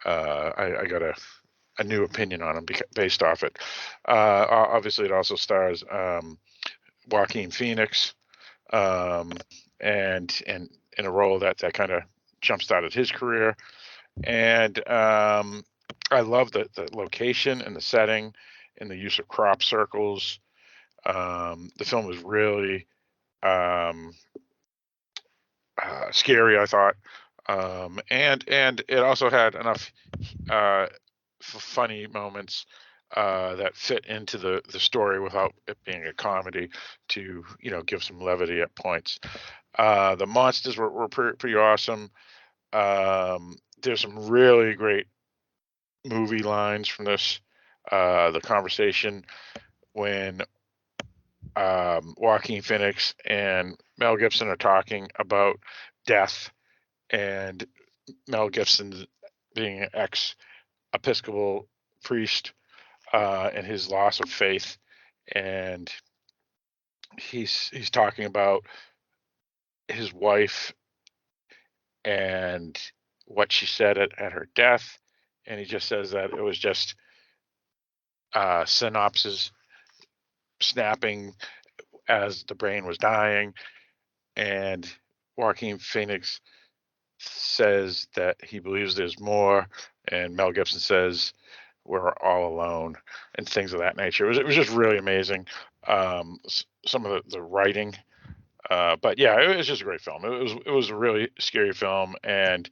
Speaker 2: I got a new opinion on him based off it. Obviously, it also stars Joaquin Phoenix, um, and in a role that kind of jump started his career. And I love the location and the setting and the use of crop circles. The film was really um, scary, I thought, and it also had enough funny moments that fit into the story without it being a comedy to give some levity at points. The monsters were pretty awesome. There's some really great movie lines from this. The conversation when Joaquin Phoenix and Mel Gibson are talking about death, and Mel Gibson being an ex Episcopal priest, and his loss of faith, and he's talking about his wife and what she said at her death, and he just says that it was just synapses snapping as the brain was dying, and Joaquin Phoenix says that he believes there's more, and Mel Gibson says we're all alone, and things of that nature. It was just really amazing. Some of the writing, but yeah, it was just a great film. It was a really scary film, and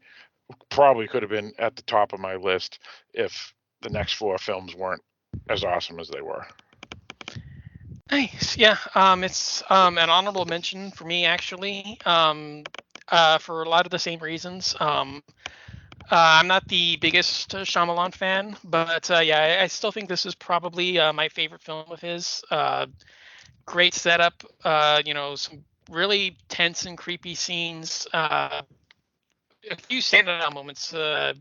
Speaker 2: probably could have been at the top of my list if the next four films weren't as awesome as they were.
Speaker 1: Nice. Yeah. It's an honorable mention for me actually. For a lot of the same reasons. I'm not the biggest Shyamalan fan, but yeah, I still think this is probably my favorite film of his. Great setup. Some really tense and creepy scenes. A few standout moments. I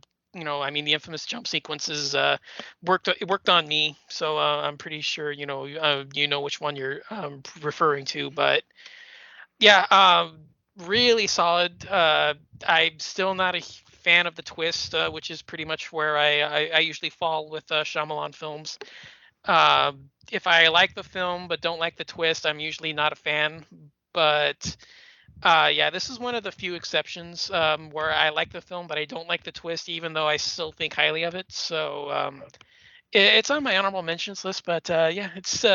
Speaker 1: mean, the infamous jump sequences worked on me, so I'm pretty sure you know which one you're referring to. But yeah, really solid. I'm still not a fan of the twist, which is pretty much where I usually fall with Shyamalan films. If I like the film but don't like the twist, I'm usually not a fan. But yeah, this is one of the few exceptions where I like the film, but I don't like the twist, even though I still think highly of it. So it's on my honorable mentions list, but yeah, it's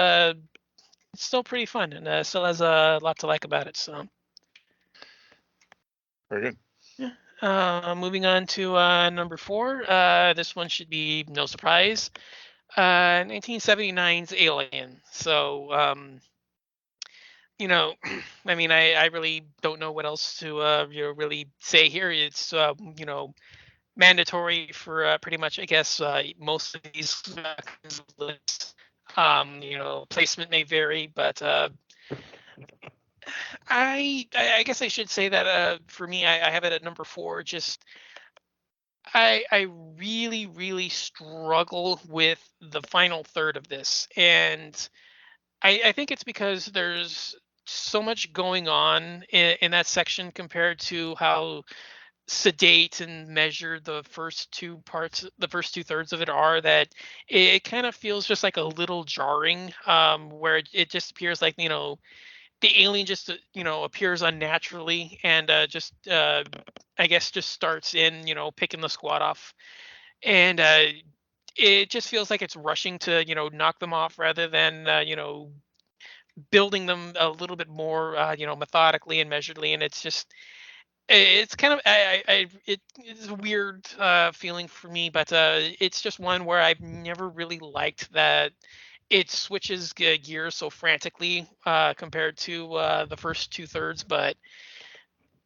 Speaker 1: still pretty fun and still has a lot to like about it. So
Speaker 2: Very good.
Speaker 1: yeah. Moving on to number four. This one should be no surprise. 1979's Alien. So you know, I mean, I really don't know what else to really say here. It's mandatory for pretty much, I guess, most of these kinds of lists. Placement may vary, but I guess I should say that for me, I have it at number four. Just I really struggle with the final third of this, and I think it's because there's so much going on in that section compared to how sedate and measured the first two thirds of it are, that it kind of feels just like a little jarring, where it just appears like, the alien just, appears unnaturally and just, I guess, just starts in, picking the squad off. And it just feels like it's rushing to, knock them off rather than, building them a little bit more, methodically and measuredly. And it's kind of it's a weird feeling for me, but it's just one where I've never really liked that it switches gears so frantically compared to the first two thirds. But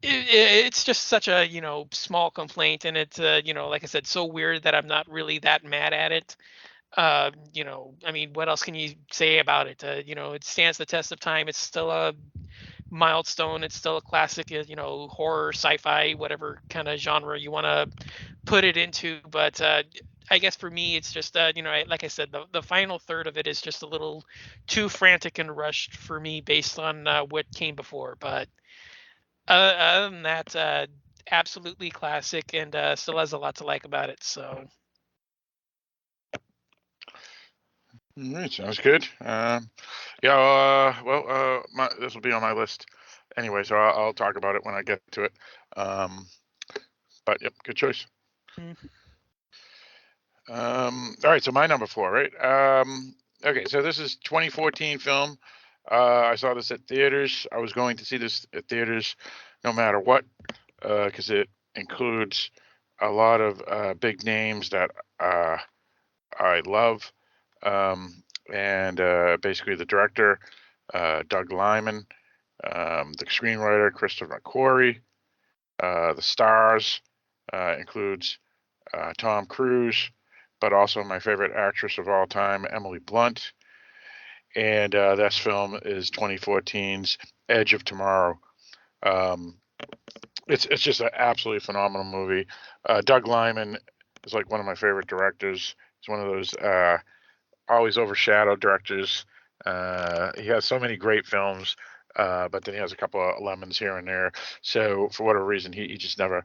Speaker 1: it's just such a small complaint, and it's like I said, so weird that I'm not really that mad at it. I mean, what else can you say about it? It stands the test of time. It's still a milestone. It's still a classic, horror, sci-fi, whatever kind of genre you want to put it into. But I guess for me, it's just like I said, the final third of it is just a little too frantic and rushed for me based on what came before. But other than that, absolutely classic and still has a lot to like about it. So
Speaker 2: All right, sounds good. Yeah, this will be on my list anyway, so I'll talk about it when I get to it. Um, but yep, good choice.
Speaker 1: mm,
Speaker 2: All right, so my number four, right? Okay, so this is 2014 film. I saw this at theaters. I was going to see this at theaters no matter what, because it includes a lot of big names that I love. Um, and basically, the director, Doug Liman, the screenwriter, Christopher McQuarrie, the stars includes Tom Cruise, but also my favorite actress of all time, Emily Blunt. And this film is 2014's Edge of Tomorrow. Um, it's just an absolutely phenomenal movie. Doug Liman is like one of my favorite directors. He's one of those always overshadowed directors. He has so many great films, but then he has a couple of lemons here and there. So for whatever reason, he just never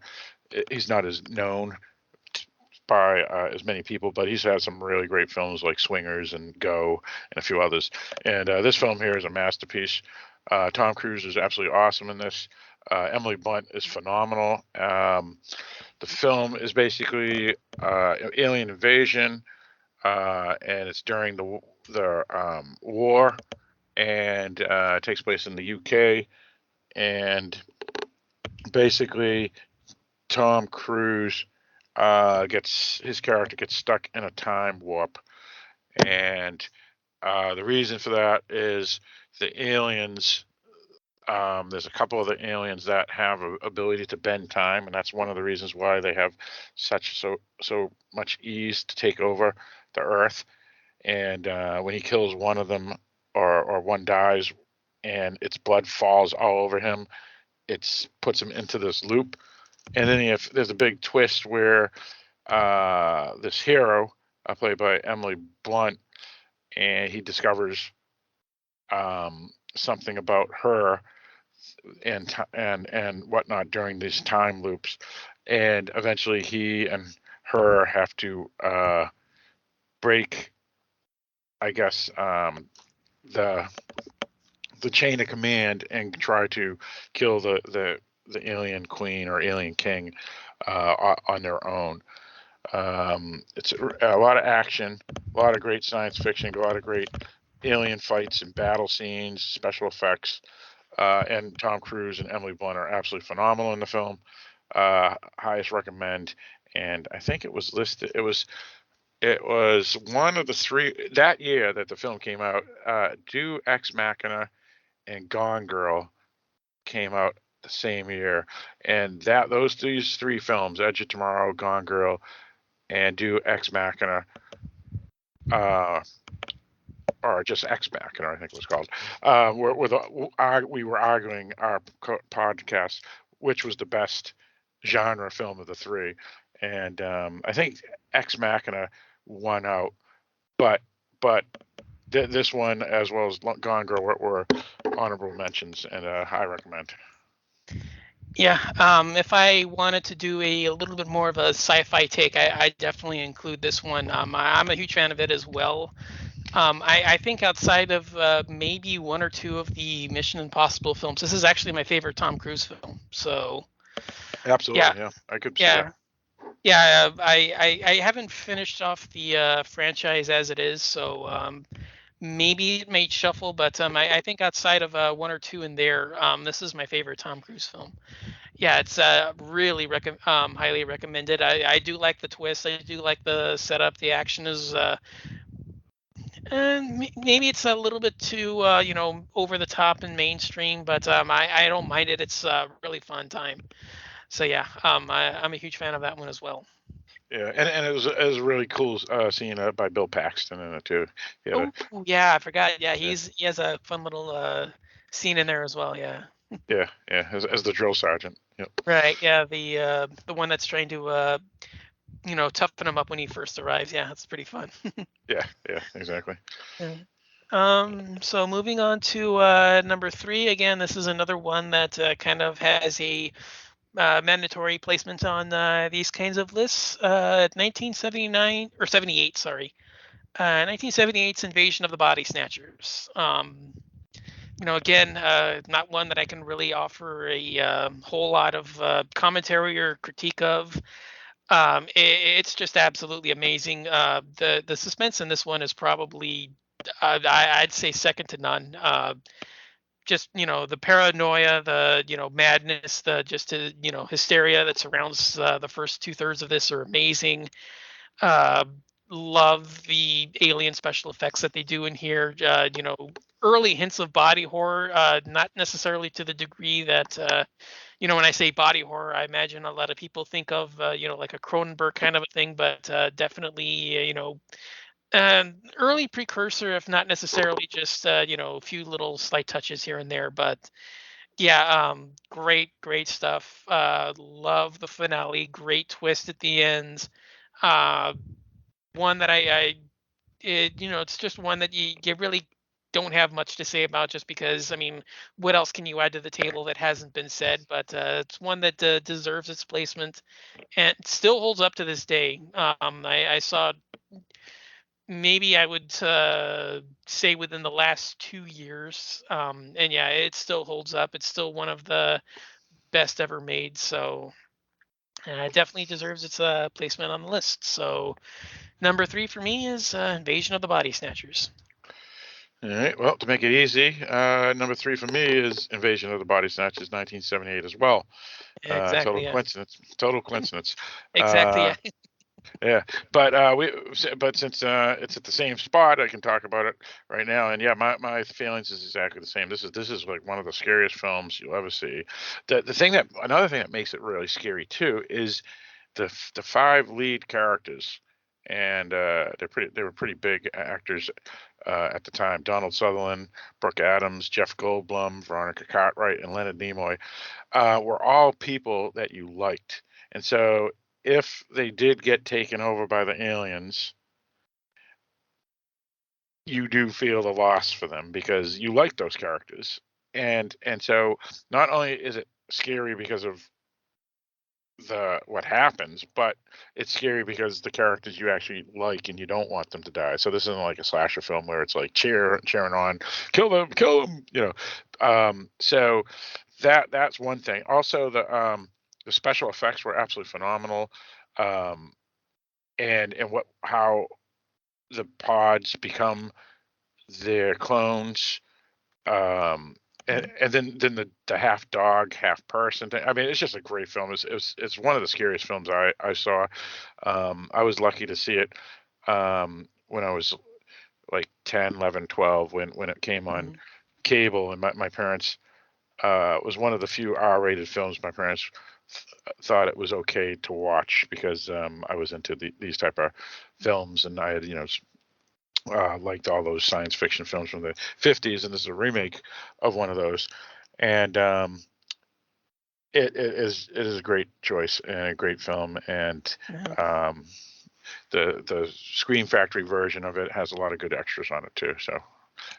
Speaker 2: he's not as known by as many people, but he's had some really great films like Swingers and Go and a few others. And this film here is a masterpiece. Tom Cruise is absolutely awesome in this. Emily Blunt is phenomenal. The film is basically alien invasion, and it's during the war, and it takes place in the UK. And basically, Tom Cruise gets his character gets stuck in a time warp, and the reason for that is the aliens. There's a couple of the aliens that have a ability to bend time, and that's one of the reasons why they have so much ease to take over the Earth. And when he kills one of them, or one dies, and its blood falls all over him, it puts him into this loop. And then there's a big twist where this hero, played by Emily Blunt, and he discovers something about her and whatnot during these time loops, and eventually he and her have to break, I guess, the chain of command and try to kill the alien queen or alien king on their own. It's a lot of action, a lot of great science fiction, a lot of great alien fights and battle scenes, special effects, and Tom Cruise and Emily Blunt are absolutely phenomenal in the film. Highest recommend, and I think it was listed. It was one of the three that year that the film came out. Do Ex Machina and Gone Girl came out the same year, and these three films, Edge of Tomorrow, Gone Girl, and Do Ex Machina, uh, or just Ex Machina, I think it was called. We were arguing our podcast which was the best genre film of the three, and I think Ex Machina won out, but but this one as well as Gone Girl were honorable mentions, and I recommend.
Speaker 1: yeah, if I wanted to do a little bit more of a sci-fi take, I definitely include this one. I'm a huge fan of it as well. I think outside of maybe one or two of the Mission Impossible films, this is actually my favorite Tom Cruise film. So yeah,
Speaker 2: Absolutely, yeah, I could see that.
Speaker 1: yeah, yeah. I haven't finished off the franchise as it is, so maybe it may shuffle. But I think outside of one or two in there, this is my favorite Tom Cruise film. Yeah, it's really highly recommended. I do like the twist. I do like the setup. The action is and maybe it's a little bit too over the top and mainstream, but I don't mind it. It's a really fun time. So yeah, I'm a huge fan of that one as well.
Speaker 2: Yeah, and it was really cool seeing it by Bill Paxton in it too. He had a
Speaker 1: Oh yeah, I forgot. Yeah,
Speaker 2: yeah,
Speaker 1: he has a fun little scene in there as well. Yeah.
Speaker 2: yeah, as the drill sergeant. Yep.
Speaker 1: Right. Yeah, the one that's trying to toughen him up when he first arrives. Yeah, it's pretty fun.
Speaker 2: Yeah, yeah, exactly.
Speaker 1: Yeah. So moving on to number three. Again, this is another one that kind of has a mandatory placement on these kinds of lists. 1979 or 78, sorry. 1978's Invasion of the Body Snatchers. Again, not one that I can really offer a whole lot of commentary or critique of. It's just absolutely amazing. The suspense in this one is probably, I'd say, second to none. Just the paranoia, the madness, the just hysteria that surrounds the first two-thirds of this are amazing. uh, Love the alien special effects that they do in here. Early hints of body horror, not necessarily to the degree that when I say body horror, I imagine a lot of people think of like a Cronenberg kind of a thing, but definitely early precursor, if not necessarily just a few little slight touches here and there. But yeah, great stuff. Love the finale. Great twist at the end. Uh, One that it's just one that you really don't have much to say about, just because, I mean, what else can you add to the table that hasn't been said? But it's one that deserves its placement and still holds up to this day. I saw, maybe I would say, within the last 2 years. And yeah, it still holds up. It's still one of the best ever made. So it definitely deserves its placement on the list. So number three for me is Invasion of the Body Snatchers.
Speaker 2: All right. Well, to make it easy, number three for me is Invasion of the Body Snatchers, 1978 as well. Total
Speaker 1: Exactly. Yeah.
Speaker 2: coincidence. Total coincidence.
Speaker 1: Exactly.
Speaker 2: Uh,
Speaker 1: Yeah.
Speaker 2: yeah, but since it's at the same spot, I can talk about it right now. And yeah, my feelings is exactly the same. This is like one of the scariest films you'll ever see. Another thing that makes it really scary too is the five lead characters, and they were pretty big actors at the time. Donald Sutherland, Brooke Adams, Jeff Goldblum, Veronica Cartwright, and Leonard Nimoy were all people that you liked. And so if they did get taken over by the aliens, you do feel the loss for them because you like those characters. And so not only is it scary because of the what happens, but it's scary because the characters you actually like and you don't want them to die. So this isn't like a slasher film where it's like cheering on, kill them, so that's one thing. Also, the special effects were absolutely phenomenal, um, and what how the pods become their clones, um, and then the half dog, half person thing. I mean, it's just a great film. It's one of the scariest films I saw. I was lucky to see it when I was like 10, 11, 12 when it came on
Speaker 1: Mhm.
Speaker 2: cable, and my parents was one of the few R-rated films my parents thought it was okay to watch because I was into these type of films, and I had liked all those science fiction films from the 50s, and this is a remake of one of those, and it is a great choice and a great film, and
Speaker 1: Yeah.
Speaker 2: um, the Scream Factory version of it has a lot of good extras on it too. So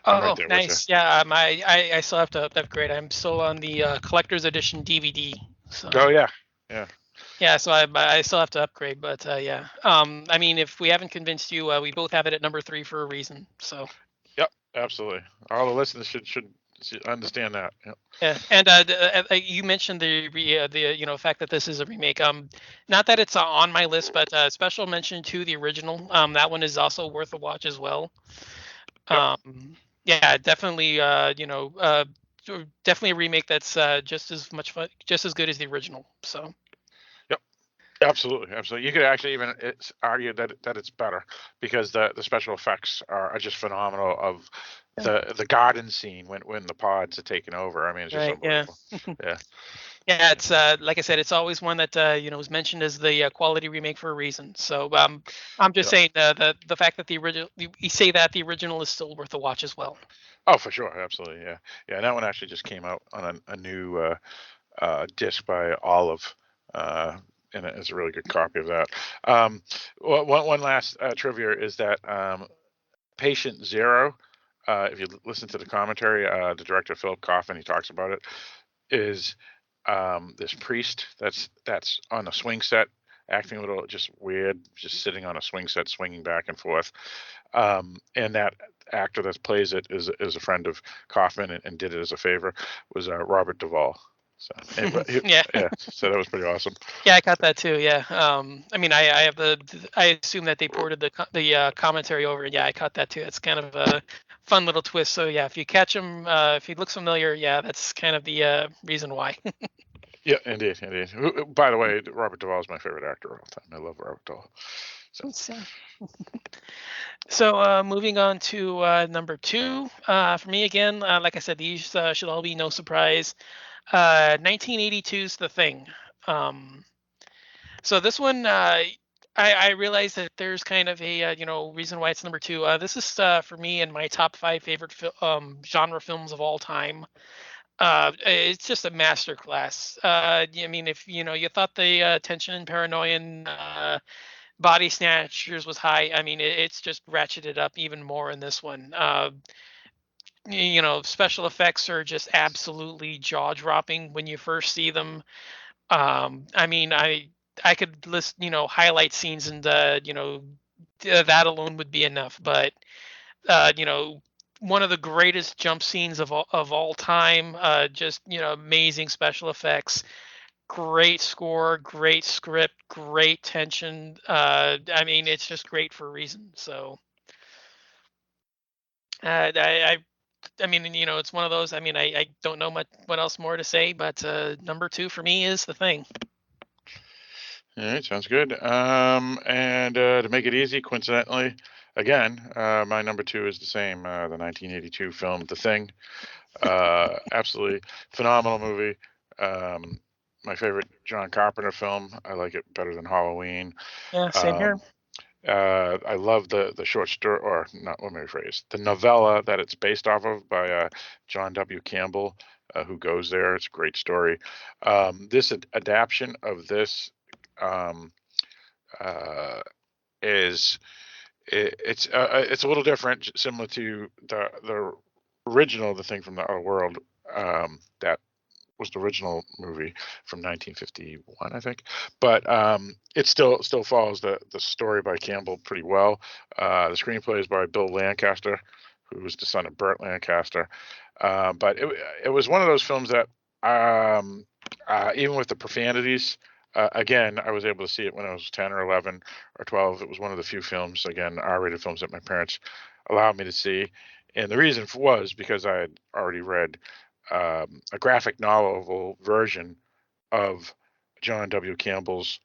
Speaker 2: I'm right
Speaker 1: Oh,
Speaker 2: there with you.
Speaker 1: nice. Yeah. I still have to upgrade. I'm still on the collector's edition DVD.
Speaker 2: Oh
Speaker 1: So
Speaker 2: yeah, yeah,
Speaker 1: yeah. So I still have to upgrade. But yeah. I mean, if we haven't convinced you, we both have it at number three for a reason. So
Speaker 2: yep, absolutely. All the listeners should understand that. Yep,
Speaker 1: yeah. And you mentioned the fact that this is a remake. Not that it's on my list, but special mention to the original. That one is also worth a watch as well.
Speaker 2: yep,
Speaker 1: Yeah, definitely. Definitely a remake that's just as much fun, just as good as the original. So
Speaker 2: yep. Absolutely, absolutely. You could actually even argue that it's better because the special effects are just phenomenal. Of
Speaker 1: yeah.
Speaker 2: the garden scene when the pods are taken over. I mean, it's just
Speaker 1: Right. Yeah.
Speaker 2: unbelievable. Yeah,
Speaker 1: Yeah.
Speaker 2: yeah,
Speaker 1: It's like I said, it's always one that was mentioned as the quality remake for a reason. So I'm just
Speaker 2: yep.
Speaker 1: saying the fact that the original, you say that the original is still worth a watch as well.
Speaker 2: Oh, for sure, absolutely. Yeah, yeah. And that one actually just came out on a new disc by Olive. Uh, and it's a really good copy of that. Um, one last trivia is that Patient Zero. If you listen to the commentary, the director Philip Coffin, he talks about it. Is this priest that's on a swing set, acting a little just weird, just sitting on a swing set, swinging back and forth. And that actor that plays it is a friend of Kaufman and did it as a favor. Was Robert Duvall. So
Speaker 1: Yeah.
Speaker 2: yeah, so that was pretty awesome.
Speaker 1: Yeah, I got that too. Yeah. I mean, I have I assume that they ported the commentary over. Yeah, I caught that too. It's kind of a fun little twist. So yeah, if you catch him, if he looks familiar, yeah, that's kind of the reason why.
Speaker 2: Yeah, indeed, indeed. By the way, Robert Duvall is my favorite actor of all time. I love Robert Duvall. So
Speaker 1: Same. So moving on to number two, for me again, like I said, these should all be no surprise. 1982's The Thing. Um, so this one, I realize that there's kind of a reason why it's number two. This is for me in my top five favorite genre films of all time. It's just a masterclass. I mean, if you thought the tension and paranoia and Body Snatchers was high. I mean, it's just ratcheted up even more in this one. Special effects are just absolutely jaw dropping when you first see them. I mean, I could list highlight scenes, and that alone would be enough. But uh, you know one of the greatest jump scenes of all time. Just amazing special effects, great score, great script, great tension. I mean, it's just great for a reason. So I mean, it's one of those. I mean, I don't know much what else more to say, but number two for me is The Thing.
Speaker 2: all right, sounds good. And to make it easy, coincidentally, again, my number two is the same. The 1982 film The Thing. Absolutely phenomenal movie. Um, my favorite John Carpenter film. I like it better than Halloween.
Speaker 1: Yeah, same here.
Speaker 2: Um, I love the short story, or not. Let me rephrase the novella that it's based off of by John W. Campbell, who goes there. It's a great story. This adaptation of this um, uh, is it's a little different, similar to the original, The Thing from the Other World. That was the original movie from 1951, I think. But it still follows the story by Campbell pretty well. The screenplay is by Bill Lancaster, who was the son of Burt Lancaster. But it was one of those films that um, even with the profanities. Again, I was able to see it when I was 10 or 11 or 12. It was one of the few films, again, R-rated films that my parents allowed me to see. And the reason was because I had already read a graphic novel version of John W. Campbell's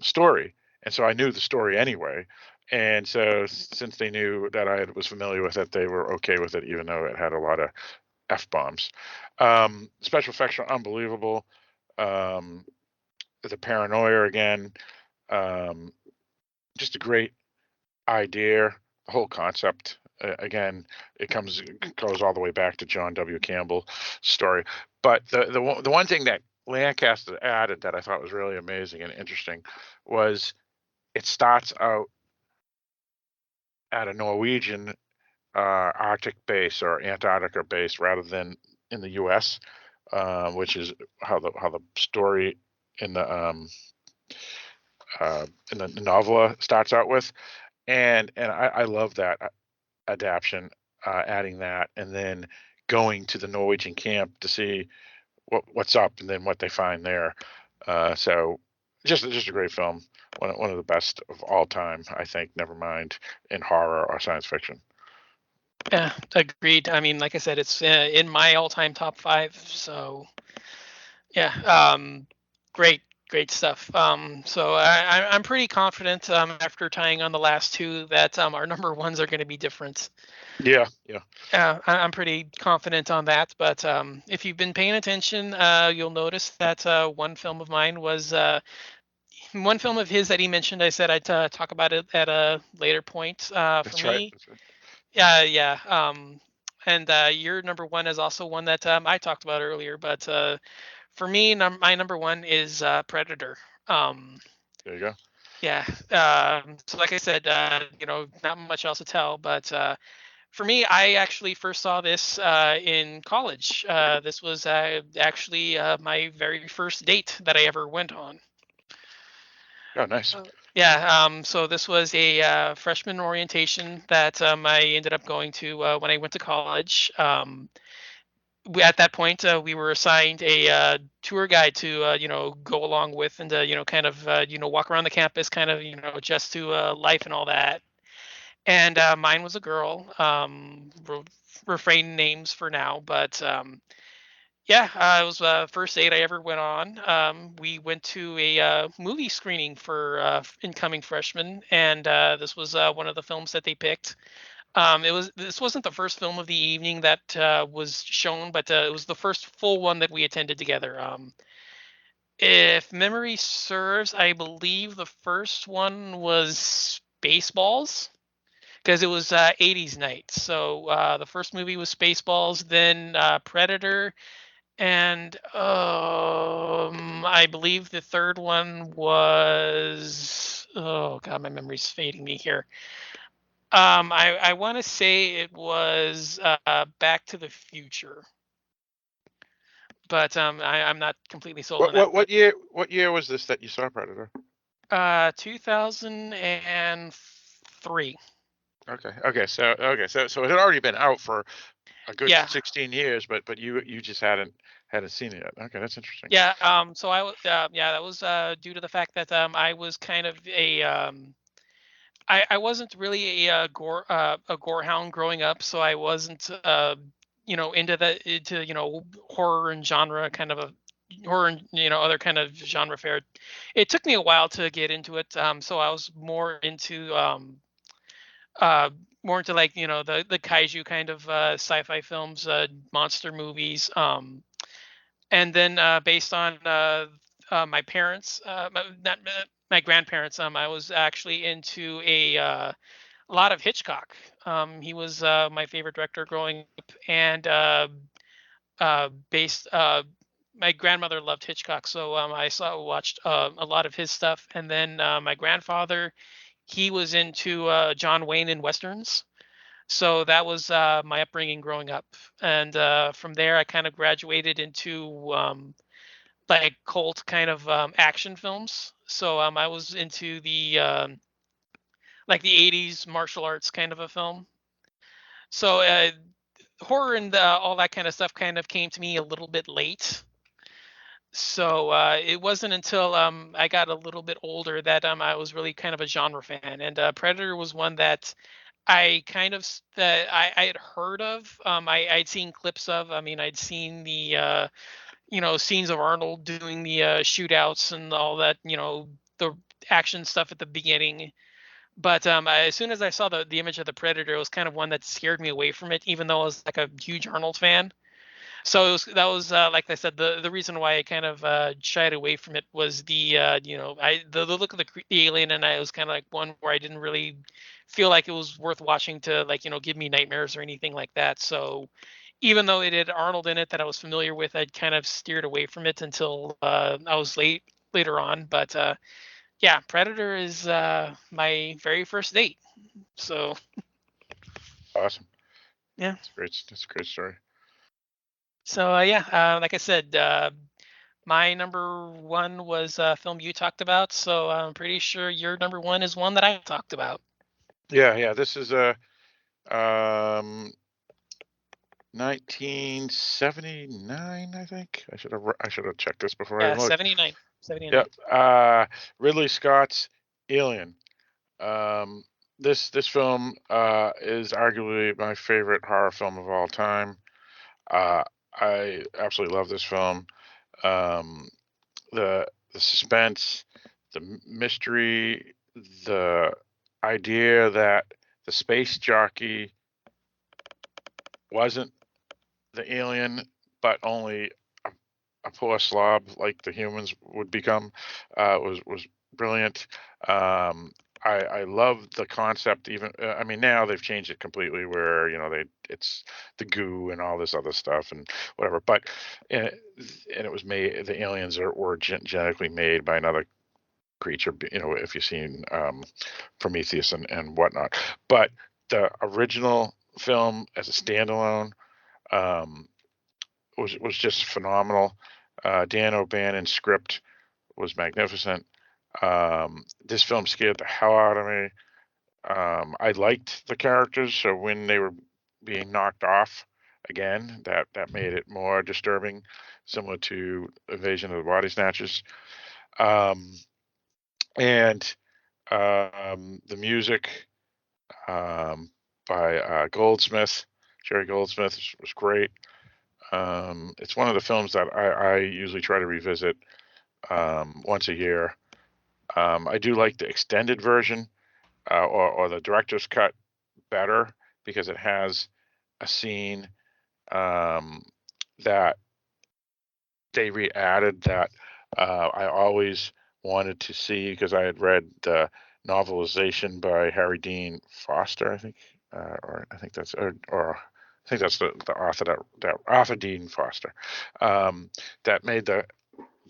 Speaker 2: story, and so I knew the story anyway. And so, since they knew that I was familiar with it, they were okay with it, even though it had a lot of f bombs. Special effects are unbelievable. Um, the paranoia again, um, just a great idea. The whole concept. Again, goes all the way back to John W. Campbell's story. But the one thing that Lancaster added that I thought was really amazing and interesting was it starts out at a Norwegian Arctic base or Antarctica base rather than in the U.S., which is how the story in the um, in the novella starts out with, and I love that adaptation, adding that, and then going to the Norwegian camp to see what's up, and then what they find there. So just a great film, one of the best of all time, I think. Never mind in horror or science fiction.
Speaker 1: Yeah, agreed. I mean, like I said, it's in my all-time top five. So yeah, great, great stuff. So I'm pretty confident after tying on the last two that our number ones are going to be different.
Speaker 2: Yeah, yeah,
Speaker 1: I'm pretty confident on that. But if you've been paying attention, you'll notice that one film of his that he mentioned. I said I'd talk about it at a later point. For
Speaker 2: that's right.
Speaker 1: me,
Speaker 2: That's right.
Speaker 1: yeah, yeah. And your number one is also one that I talked about earlier. But for me, my number one is Predator. Um,
Speaker 2: There you go.
Speaker 1: yeah. So like I said, not much else to tell, but for me, I actually first saw this in college. This was actually my very first date that I ever went on.
Speaker 2: Oh, nice.
Speaker 1: Yeah, so this was a freshman orientation that I ended up going to when I went to college. At that point, we were assigned a tour guide to, go along with and kind of, walk around the campus, kind of, just to life and all that. And mine was a girl. Refrain names for now, but yeah, it was the first date I ever went on. We went to a movie screening for incoming freshmen, and this was one of the films that they picked. This wasn't the first film of the evening that was shown, but it was the first full one that we attended together. If memory serves, I believe the first one was Spaceballs because it was 80s night. So the first movie was Spaceballs, then Predator, and I believe the third one was, oh god, my memory's fading me here. I want to say it was Back to the Future, but I'm not completely sold
Speaker 2: What
Speaker 1: on that.
Speaker 2: what
Speaker 1: But
Speaker 2: what year what year was this that you saw Predator?
Speaker 1: 2003.
Speaker 2: Okay, so it had already been out for a good
Speaker 1: Yeah,
Speaker 2: 16 years, but you just hadn't seen it yet. Okay, that's interesting.
Speaker 1: yeah. So yeah, that was due to the fact that I was kind of I wasn't really a gore hound growing up, so I wasn't into horror and genre kind of a horror and other kind of genre fare. It took me a while to get into it, so I was uh more into like the kaiju kind of sci-fi films, monster movies, and then based on my parents, not my grandparents, I was actually into a lot of Hitchcock. He was my favorite director growing up, and based. My grandmother loved Hitchcock, so I watched a lot of his stuff. And then my grandfather, he was into John Wayne and westerns. So that was my upbringing growing up, and from there I kind of graduated into like cult kind of action films. So I was into the like the 80s martial arts kind of a film. So horror and all that kind of stuff kind of came to me a little bit late. So it wasn't until I got a little bit older that I was really kind of a genre fan, and Predator was one that I had heard of. I'd seen clips of. I mean, I'd seen the scenes of Arnold doing the shootouts and all that. The action stuff at the beginning. But as soon as I saw the image of the Predator, it was kind of one that scared me away from it, even though I was like a huge Arnold fan. So that was like I said, the reason why I kind of shied away from it was the the look of the alien, and I was kind of like one where I didn't really feel like it was worth watching to like give me nightmares or anything like that. So even though it had Arnold in it that I was familiar with, I'd kind of steered away from it until I was later on. But yeah, Predator is my very first date. So
Speaker 2: Awesome.
Speaker 1: yeah.
Speaker 2: That's great. That's a great story.
Speaker 1: So yeah, like I said, my number one was a film you talked about. So I'm pretty sure your number one is one that I talked about.
Speaker 2: Yeah. This is a um 1979, I think. I should have checked this before I
Speaker 1: Yeah,
Speaker 2: even looked.
Speaker 1: 79. 79.
Speaker 2: Yep. Ridley Scott's Alien. Um, this film is arguably my favorite horror film of all time. Uh, I absolutely love this film. Um, the suspense, the mystery, the idea that the space jockey wasn't the alien, but only a poor slob like the humans would become, was brilliant. Um, I love the concept. Even I mean, now they've changed it completely, where it's the goo and all this other stuff and whatever. But and it was made. The aliens were genetically made by another. creature, if you've seen Prometheus and whatnot. But the original film as a standalone um, was just phenomenal. Dan O'Bannon's script was magnificent. This film scared the hell out of me. I liked the characters, so when they were being knocked off again, that made it more disturbing, similar to Invasion of the Body Snatchers. Um, and the music um, by Jerry Goldsmith, was great. It's one of the films that I usually try to revisit once a year. I do like the extended version or the director's cut better because it has a scene um, that they re-added that I always wanted to see because I had read the novelization by Harry Dean Foster, I think, or I think that's or I think that's the author that Arthur Dean Foster that made the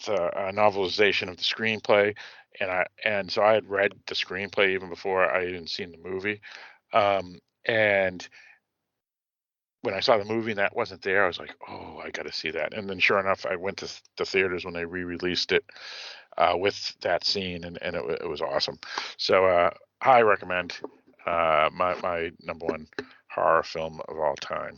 Speaker 2: novelization of the screenplay, and so I had read the screenplay even before I even seen the movie, and when I saw the movie and that wasn't there, I was like, oh, I got to see that. And then sure enough, I went to the theaters when they re-released it with that scene, and it was awesome. So I recommend my number one horror film of all time.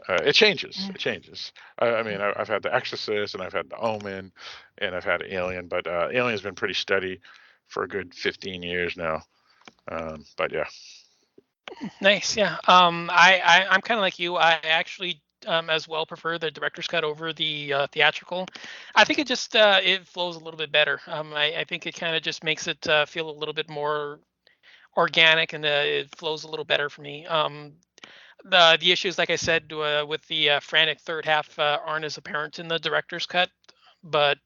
Speaker 2: It changes. It changes. I mean, I've had The Exorcist, and I've had The Omen, and I've had Alien, but Alien's been pretty steady for a good 15 years now. But yeah.
Speaker 1: Nice, yeah. I'm kind of like you. I actually as well prefer the director's cut over the theatrical. I think it just it flows a little bit better. I think it kind of just makes it feel a little bit more organic, and it flows a little better for me. The issues, like I said, with the frantic third half aren't as apparent in the director's cut, but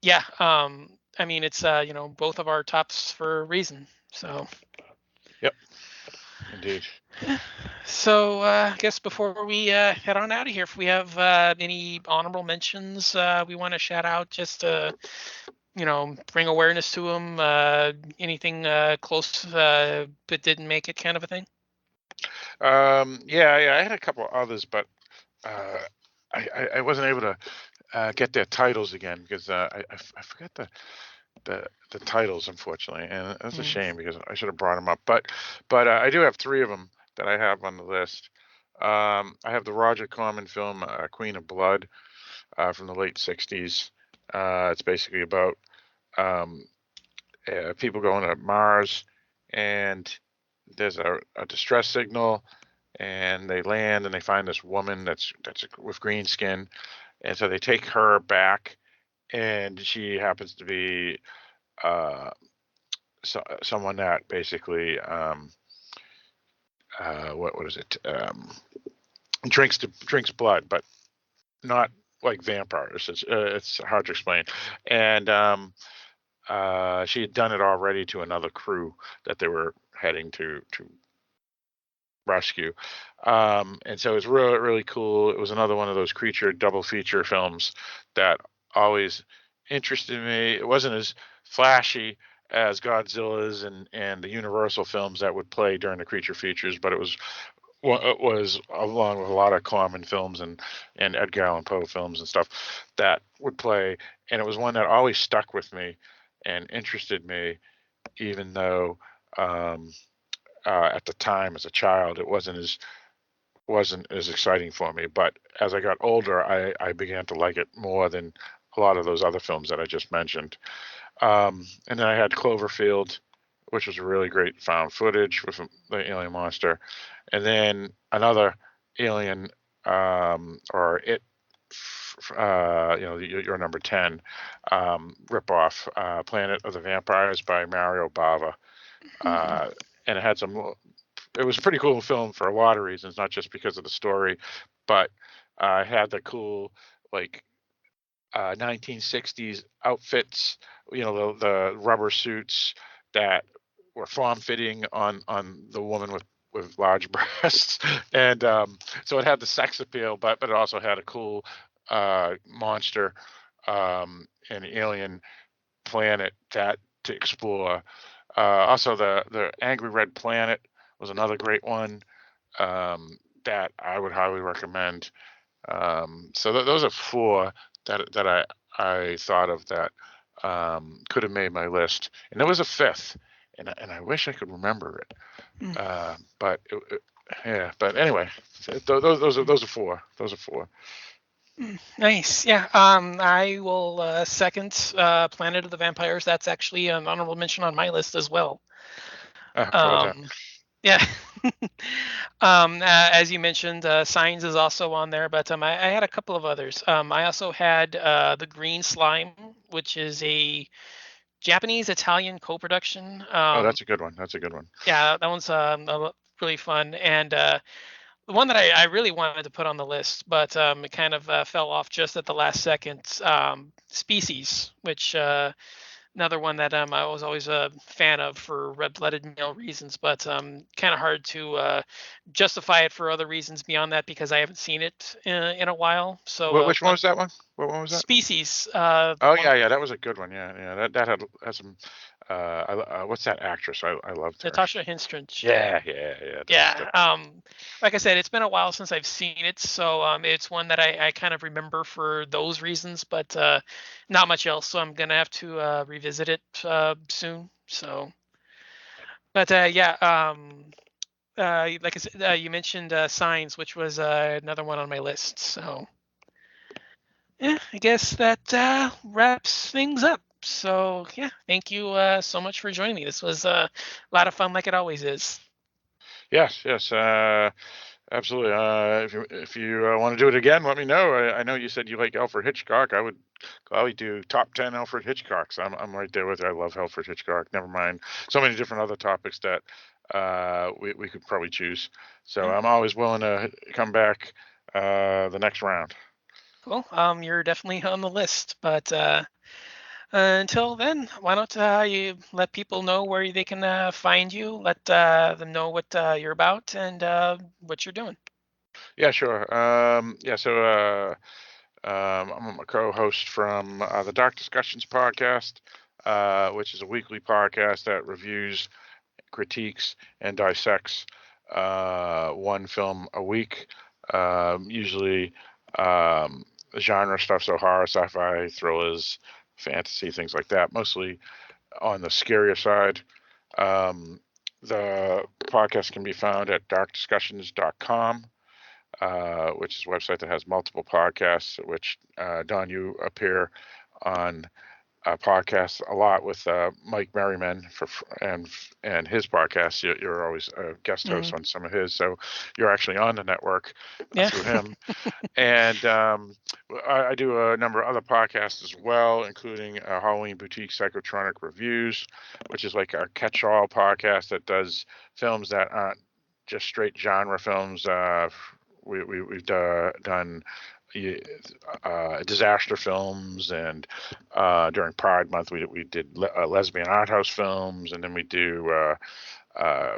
Speaker 1: yeah, I mean it's both of our tops for a reason. So.
Speaker 2: Yep. Indeed.
Speaker 1: So I guess before we head on out of here, if we have any honorable mentions we want to shout out, just to bring awareness to them, anything close but didn't make it, kind of a thing.
Speaker 2: Yeah, I had a couple others, but uh, I wasn't able to get their titles again because I forgot the titles, unfortunately, and that's a
Speaker 1: Mm.
Speaker 2: shame because I should have brought them up. But I do have three of them that I have on the list. I have the Roger Corman film Queen of Blood from the late '60s. It's basically about um, people going to Mars, and there's a distress signal, and they land and they find this woman that's with green skin, and so they take her back, and she happens to be uh, someone that basically what is it drinks blood, but not like vampires. It's hard to explain, and she had done it already to another crew that they were heading to rescue. And so it was really, really cool. It was another one of those creature double feature films that always interested me. It wasn't as flashy as Godzilla's and the Universal films that would play during the creature features, but it was along with a lot of Corman films and Edgar Allan Poe films and stuff that would play, and it was one that always stuck with me and interested me, even though um, at the time as a child it wasn't as exciting for me. But as I got older, I began to like it more than a lot of those other films that I just mentioned. And then I had Cloverfield, which was a really great found footage with the alien monster, and then another alien or it. Your number 10 ripoff, Planet of the Vampires by Mario Bava. Uh, and it was a pretty cool film for a lot of reasons, not just because of the story, but it had the cool like 1960s outfits, the rubber suits that were form fitting on the woman with large breasts, and so it had the sex appeal, but it also had a cool monster, an alien planet that to explore. Also, the Angry Red Planet was another great one that I would highly recommend. So those are four that I thought of that could have made my list, and there was a fifth, and I wish I could remember it.
Speaker 1: Mm,
Speaker 2: Yeah, but anyway, those are four. Those are four.
Speaker 1: nice. Yeah. I will second Planet of the Vampires. That's actually an honorable mention on my list as well.
Speaker 2: Cool as that.
Speaker 1: Um, yeah. As you mentioned, Signs is also on there, but I had a couple of others. I also had The Green Slime, which is a Japanese Italian co-production.
Speaker 2: Oh, that's a good one. That's a good one.
Speaker 1: Yeah, that one's really fun, and the one that I really wanted to put on the list, but it kind of fell off just at the last second. Species, which another one that I was always a fan of for red-blooded male reasons, but kind of hard to justify it for other reasons beyond that because I haven't seen it in a while. So
Speaker 2: Which one was that one? What one was that?
Speaker 1: Species,
Speaker 2: Oh
Speaker 1: one
Speaker 2: yeah, yeah, that was a good one. Yeah, yeah, that had some. What's that actress? I loved her.
Speaker 1: Natasha Henstridge.
Speaker 2: Yeah, yeah, yeah.
Speaker 1: Yeah. Like I said, it's been a while since I've seen it, so it's one that I kind of remember for those reasons, but not much else. So I'm gonna have to revisit it soon. So, but yeah, like I said, you mentioned Signs, which was another one on my list. So yeah, I guess that wraps things up. So yeah, thank you so much for joining me. This was a lot of fun, like it always is.
Speaker 2: Yes, yes. Absolutely. If you want to do it again, let me know. I know you said you like Alfred Hitchcock. I would gladly do top 10 Alfred Hitchcocks. I'm right there with you. I love Alfred Hitchcock. Never mind so many different other topics that we could probably choose. So
Speaker 1: Yeah.
Speaker 2: I'm always willing to come back the next round.
Speaker 1: Cool. You're definitely on the list. But until then, why don't you let people know where they can find you? Let them know what you're about and what you're doing.
Speaker 2: Yeah, sure. Yeah, so I'm a co-host from the Dark Discussions podcast, which is a weekly podcast that reviews, critiques, and dissects one film a week. Usually genre stuff, so horror, sci-fi, thrillers, fantasy, things like that. Mostly on the scarier side. Um, the podcast can be found at darkdiscussions.com, which is a website that has multiple podcasts. Which Don, you appear on podcasts a lot with Mike Merriman and his podcast. You're always a guest
Speaker 1: Hmm.
Speaker 2: host on some of his, so you're actually on the network
Speaker 1: Yeah.
Speaker 2: through him. And I do a number of other podcasts as well, including Halloween Boutique Psychotronic Reviews, which is like a catch-all podcast that does films that aren't just straight genre films. We've done disaster films, and during Pride Month we did lesbian art house films, and then we do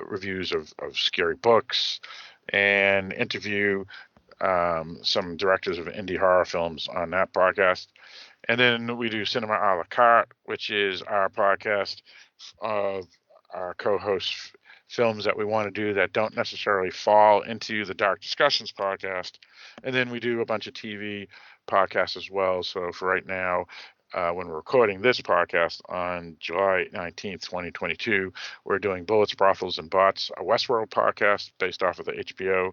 Speaker 2: reviews of scary books and interview some directors of indie horror films on that podcast. And then we do Cinema a la carte, which is our podcast of our co-hosts films that we want to do that don't necessarily fall into the Dark Discussions podcast. And then we do a bunch of TV podcasts as well. So for right now, when we're recording this podcast on July 19th, 2022, we're doing Bullets, Brothels, and Bots, a Westworld podcast based off of the HBO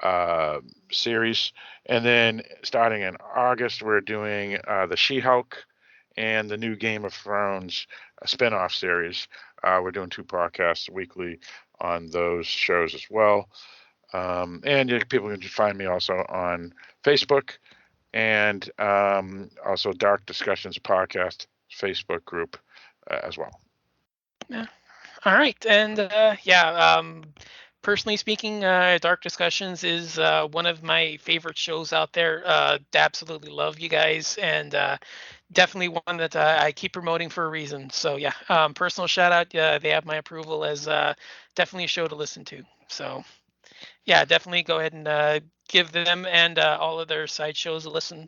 Speaker 2: uh, series. And then starting in August, we're doing the She-Hulk and the new Game of Thrones spin-off series. We're doing two podcasts weekly on those shows as well. And people can just find me also on Facebook, and also Dark Discussions Podcast Facebook group as well.
Speaker 1: Yeah. All right. And yeah, personally speaking, Dark Discussions is one of my favorite shows out there. Absolutely love you guys, and definitely one that I keep promoting for a reason. So yeah, personal shout out. They have my approval as definitely a show to listen to. So yeah, definitely go ahead and give them and all of their side shows a listen.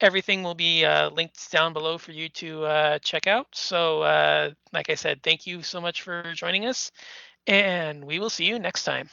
Speaker 1: Everything will be linked down below for you to check out. So, like I said, thank you so much for joining us, and we will see you next time.